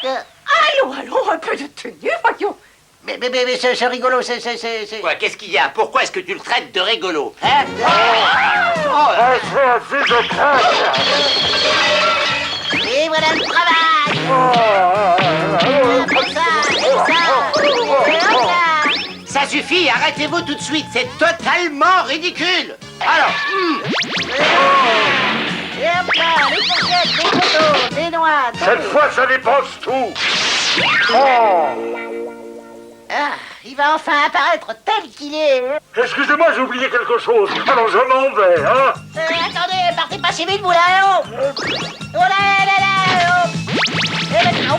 Allons, un peu de tenue, voyons. Mais c'est rigolo, c'est... Quoi, qu'est-ce qu'il y a? Pourquoi est-ce que tu le traites de rigolo? Hein? Et voilà le travail. Comme ça. Hop là. Ça suffit, arrêtez-vous tout de suite, c'est totalement ridicule. Alors, Et hop là, les fourchettes, les couteaux, les noix. Cette fois, ça dépense tout. Ah, il va enfin apparaître tel qu'il est. Excusez-moi, j'ai oublié quelque chose. Alors, je m'en vais, hein. Attendez, partez pas si vite, vous là, oh. Oh là là là, oh. Eh ben, oh.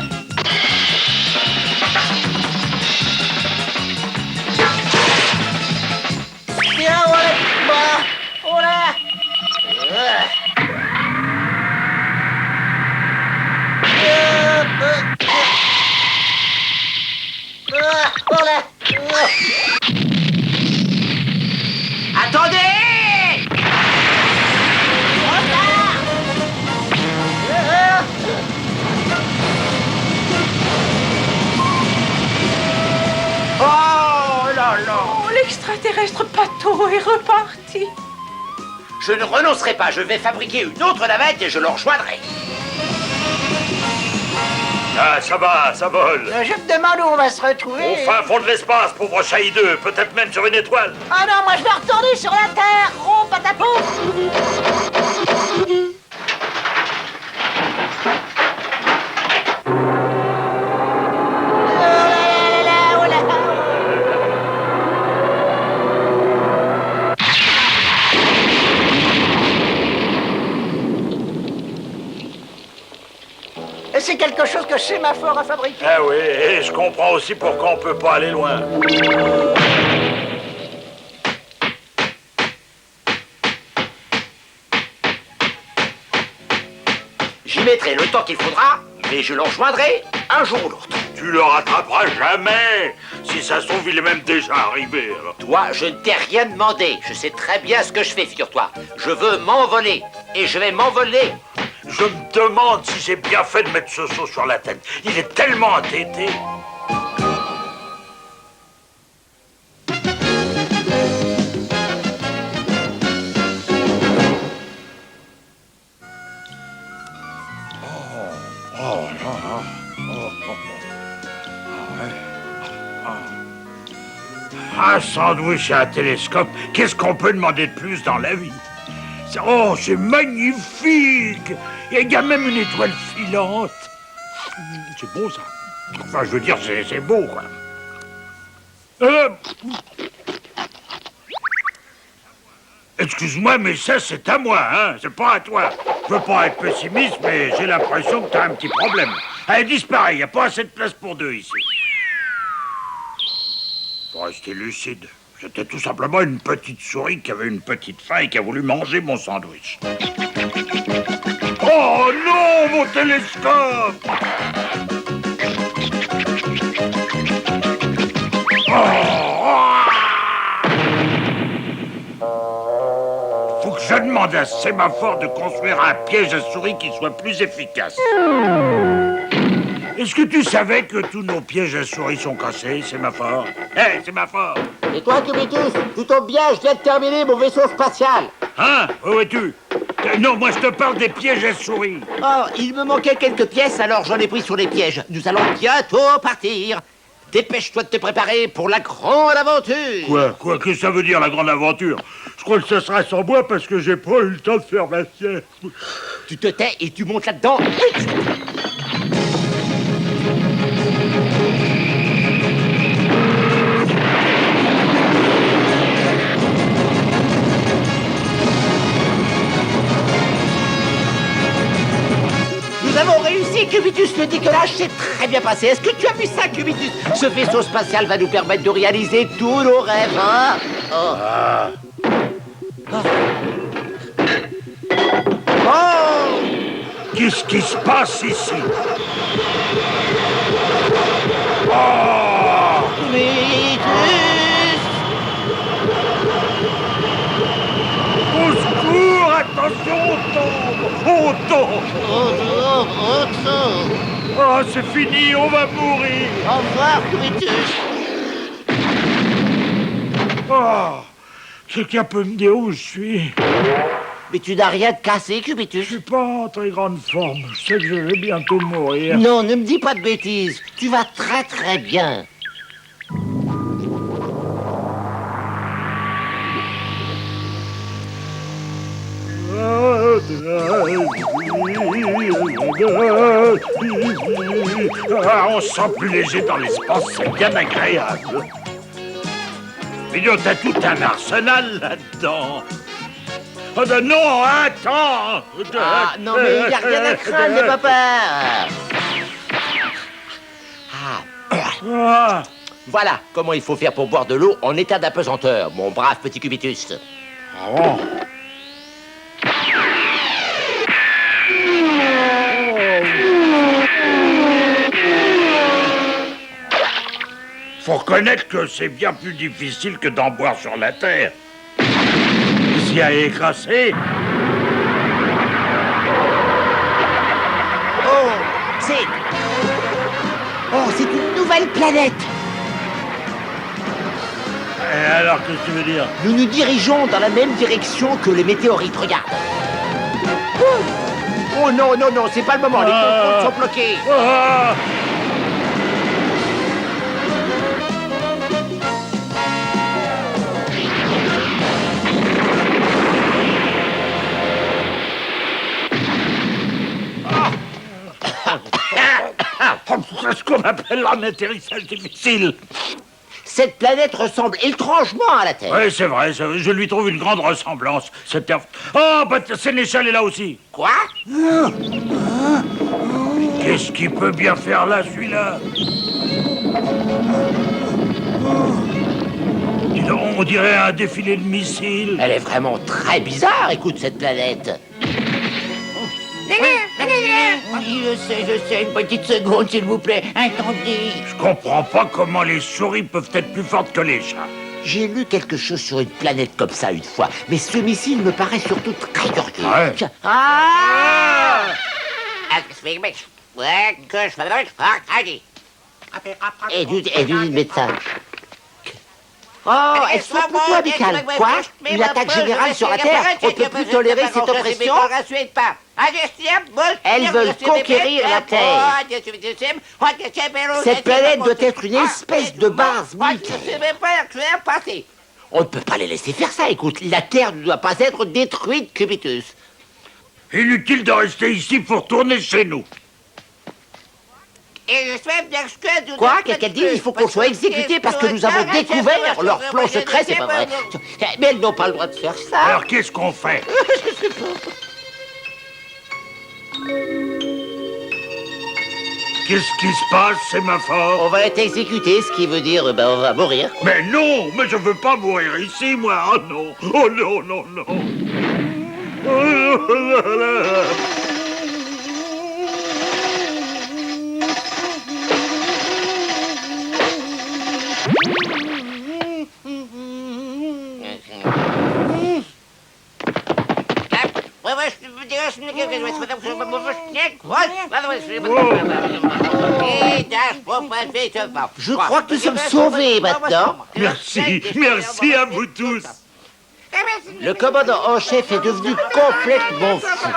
Bien, oh là, bah, oh là. Oh là. attendez! Oh là là! Oh, l'extraterrestre Pato est reparti. Je ne renoncerai pas, je vais fabriquer une autre navette et je le rejoindrai. Ah, ça va, ça vole. Je me demande où on va se retrouver. Au fin fond de l'espace, pauvre chahideux, peut-être même sur une étoile. Ah non, moi je vais retourner sur la Terre, gros patapou. C'est quelque chose que Sémaphore a fabriqué. Ah oui, et je comprends aussi pourquoi on peut pas aller loin. J'y mettrai le temps qu'il faudra, mais je le rejoindrai un jour ou l'autre. Tu le rattraperas jamais. Si ça se trouve, il est même déjà arrivé. Alors. Toi, je ne t'ai rien demandé. Je sais très bien ce que je fais, figure-toi. Je veux m'envoler, et je vais m'envoler. Je me demande si j'ai bien fait de mettre ce seau sur la tête. Il est tellement entêté. Un sandwich et un télescope, qu'est-ce qu'on peut demander de plus dans la vie? Oh, c'est magnifique! Il y a même une étoile filante. C'est beau, ça. Enfin, je veux dire, c'est beau, quoi. Excuse-moi, mais ça, c'est à moi, hein? C'est pas à toi. Je veux pas être pessimiste, mais j'ai l'impression que t'as un petit problème. Allez, disparaît, y a pas assez de place pour deux ici. Faut rester lucide. C'était tout simplement une petite souris qui avait une petite faim et qui a voulu manger mon sandwich. Oh non, mon télescope! Faut que je demande à Sémaphore de construire un piège à souris qui soit plus efficace. Est-ce que tu savais que tous nos pièges à souris sont cassés, Sémaphore? Hé, Sémaphore! Et toi, Cubitus, tu tombes bien, je viens de terminer mon vaisseau spatial. Hein? Où es-tu? Non, moi je te parle des pièges à souris. Oh, il me manquait quelques pièces, alors j'en ai pris sur les pièges. Nous allons bientôt partir. Dépêche-toi de te préparer pour la grande aventure. Quoi que ça veut dire la grande aventure? Je crois que ce sera sans moi parce que j'ai pas eu le temps de faire ma sieste. Tu te tais et tu montes là-dedans. Nous avons réussi, Cubitus. Le décollage s'est très bien passé. Est-ce que tu as vu ça, Cubitus? Ce vaisseau spatial va nous permettre de réaliser tous nos rêves, hein? Oh. Oh! Qu'est-ce qui se passe ici? Oh! Cubitus! Au secours! Attention, on tombe! On tombe! Oh, c'est fini, on va mourir! Au revoir, Cubitus. Oh! Quelqu'un peut me dire où je suis? Mais tu n'as rien de cassé, Je Cubitus. suis pas en très grande forme. Je sais que je vais bientôt mourir. Non, ne me dis pas de bêtises. Tu vas très très bien. Ah, on se sent plus léger dans l'espace, c'est bien agréable. Mais non, t'as tout un arsenal là-dedans. Oh non, attends! Ah, non, mais il n'y a rien à craindre, n'aie pas peur. Ah, Voilà comment il faut faire pour boire de l'eau en état d'apesanteur, mon brave petit Cubitus. oh. Faut reconnaître que c'est bien plus difficile que d'en boire sur la Terre. Ici à écraser. Oh, c'est une nouvelle planète. Et alors, qu'est-ce que tu veux dire? Nous nous dirigeons dans la même direction que les météorites, regarde. Oh non, non, non, c'est pas le moment, les contrôles sont bloqués. Ah! C'est ce qu'on appelle un atterrissage difficile. Cette planète ressemble étrangement à la Terre. Oui, c'est vrai, je lui trouve une grande ressemblance. Cette... Oh, bah, Sénéchal est là aussi. Quoi? Qu'est-ce qu'il peut bien faire là, celui-là? Dis donc, on dirait un défilé de missiles. Elle est vraiment très bizarre, écoute, cette planète. Oui, je sais, une petite seconde, s'il vous plaît. Attendez. Je comprends pas comment les souris peuvent être plus fortes que les chats. J'ai lu quelque chose sur une planète comme ça une fois, mais ce missile me paraît surtout très curieux. Ouais. Ah! Et du médecin. Oh, elle soit plutôt amicale. Quoi? Une attaque générale sur la Terre? On ne peut plus tolérer cette oppression? Elles veulent conquérir la Terre. Cette planète doit être une espèce de base militaire. On ne peut pas les laisser faire ça, écoute. La Terre ne doit pas être détruite, Cubitus. Inutile de rester ici pour tourner chez nous. Quoi? Qu'elle dit? Il faut qu'on soit exécuté parce que nous avons découvert leur plan secret, c'est pas vrai. Mais elles n'ont pas le droit de faire ça. Alors qu'est-ce qu'on fait? Qu'est-ce qui se passe, sémaphore? On va être exécuté, ce qui veut dire, on va mourir. Mais non, mais je veux pas mourir ici, moi. Oh non, oh non, non, non. Oh là là. Je crois que nous sommes sauvés maintenant. Merci, merci à vous tous. Le commandant en chef est devenu complètement fou.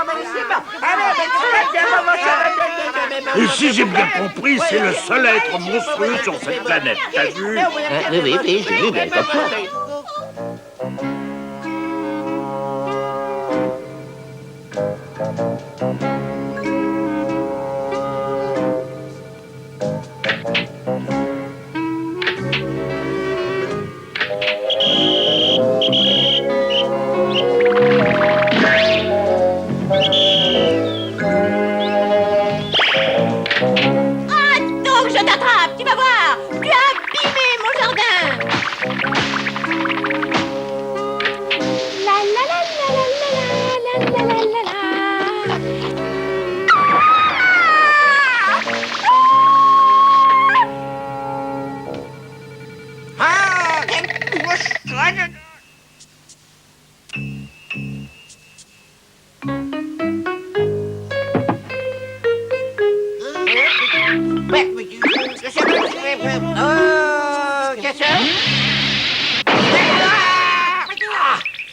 Et si j'ai bien compris, c'est le seul être monstrueux sur cette planète. T'as vu? Oui, j'ai vu, mais comme toi. Ah, donc je t'attrape, tu vas voir. Tu as abîmé mon jardin. La la la la la la la la la la.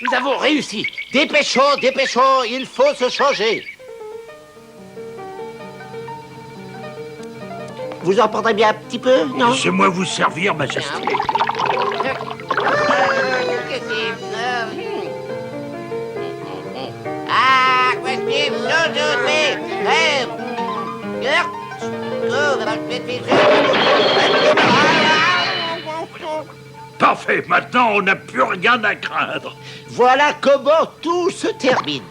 Nous avons réussi. Dépêchons, il faut se changer. Vous en prendrez bien un petit peu, non? Laissez-moi vous servir, Majesté. Parfait, maintenant on n'a plus rien à craindre. Voilà comment tout se termine.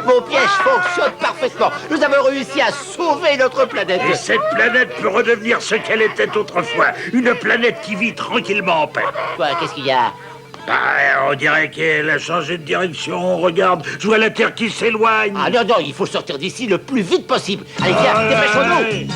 Mon piège fonctionne parfaitement. Nous avons réussi à sauver notre planète. Et cette planète peut redevenir ce qu'elle était autrefois. Une planète qui vit tranquillement en paix. Quoi, qu'est-ce qu'il y a? Bah, on dirait qu'elle a changé de direction. Regarde, je vois la Terre qui s'éloigne. Ah non, il faut sortir d'ici le plus vite possible. Allez, viens, dépêchons-nous.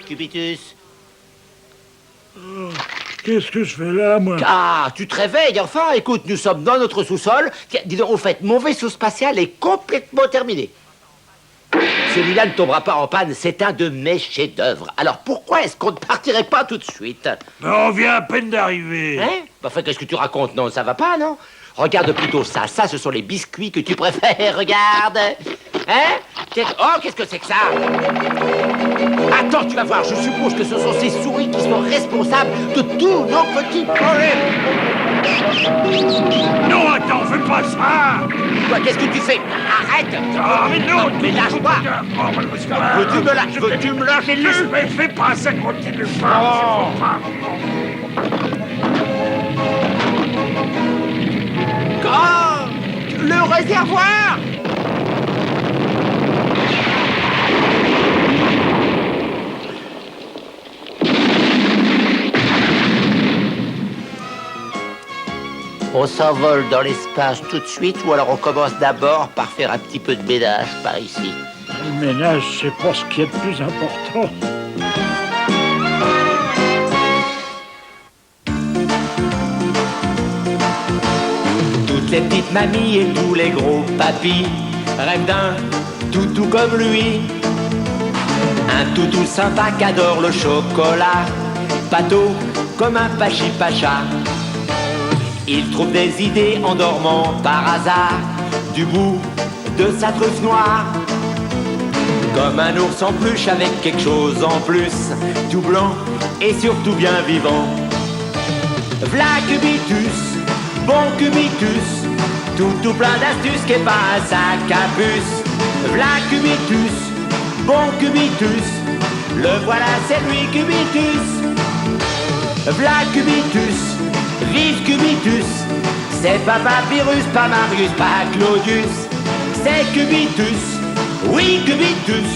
Cubitus. Qu'est-ce que je fais là, moi? Ah, tu te réveilles, enfin. Écoute, nous sommes dans notre sous-sol. Tiens, dis donc, au fait, mon vaisseau spatial est complètement terminé. Celui-là ne tombera pas en panne, c'est un de mes chefs-d'œuvre. Alors pourquoi est-ce qu'on ne partirait pas tout de suite? On vient à peine d'arriver. Hein? Enfin, qu'est-ce que tu racontes? Non, ça va pas, non? Regarde plutôt ça. Ça, ce sont les biscuits que tu préfères. Regarde. Hein? Oh, qu'est-ce que c'est que ça? Attends, tu vas voir. Je suppose que ce sont ces souris qui sont responsables de tous nos petits problèmes. Non, attends, fais pas ça. Quoi, qu'est-ce que tu fais? Arrête. Ah, mais non, mais lâche-moi. Veux-tu me lâcher? Mais fais pas ça, continue pas. Oh, le réservoir! On s'envole dans l'espace tout de suite ou alors on commence d'abord par faire un petit peu de ménage par ici? Le ménage, c'est pas ce qui est le plus important. Toutes les petites mamies et tous les gros papis rêvent d'un toutou comme lui. Un toutou sympa qui adore le chocolat, pâteau comme un pachi-pacha. Il trouve des idées en dormant par hasard du bout de sa truffe noire. Comme un ours en peluche avec quelque chose en plus, tout blanc et surtout bien vivant. V'là Cubitus, bon Cubitus, tout plein d'astuces qui est pas un sac à puce. V'là Cubitus, bon Cubitus, le voilà c'est lui Cubitus. V'là Cubitus, vive Cubitus, c'est pas Papyrus, pas Marius, pas Claudius, c'est Cubitus, oui Cubitus,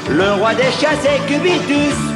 le roi des chats c'est Cubitus.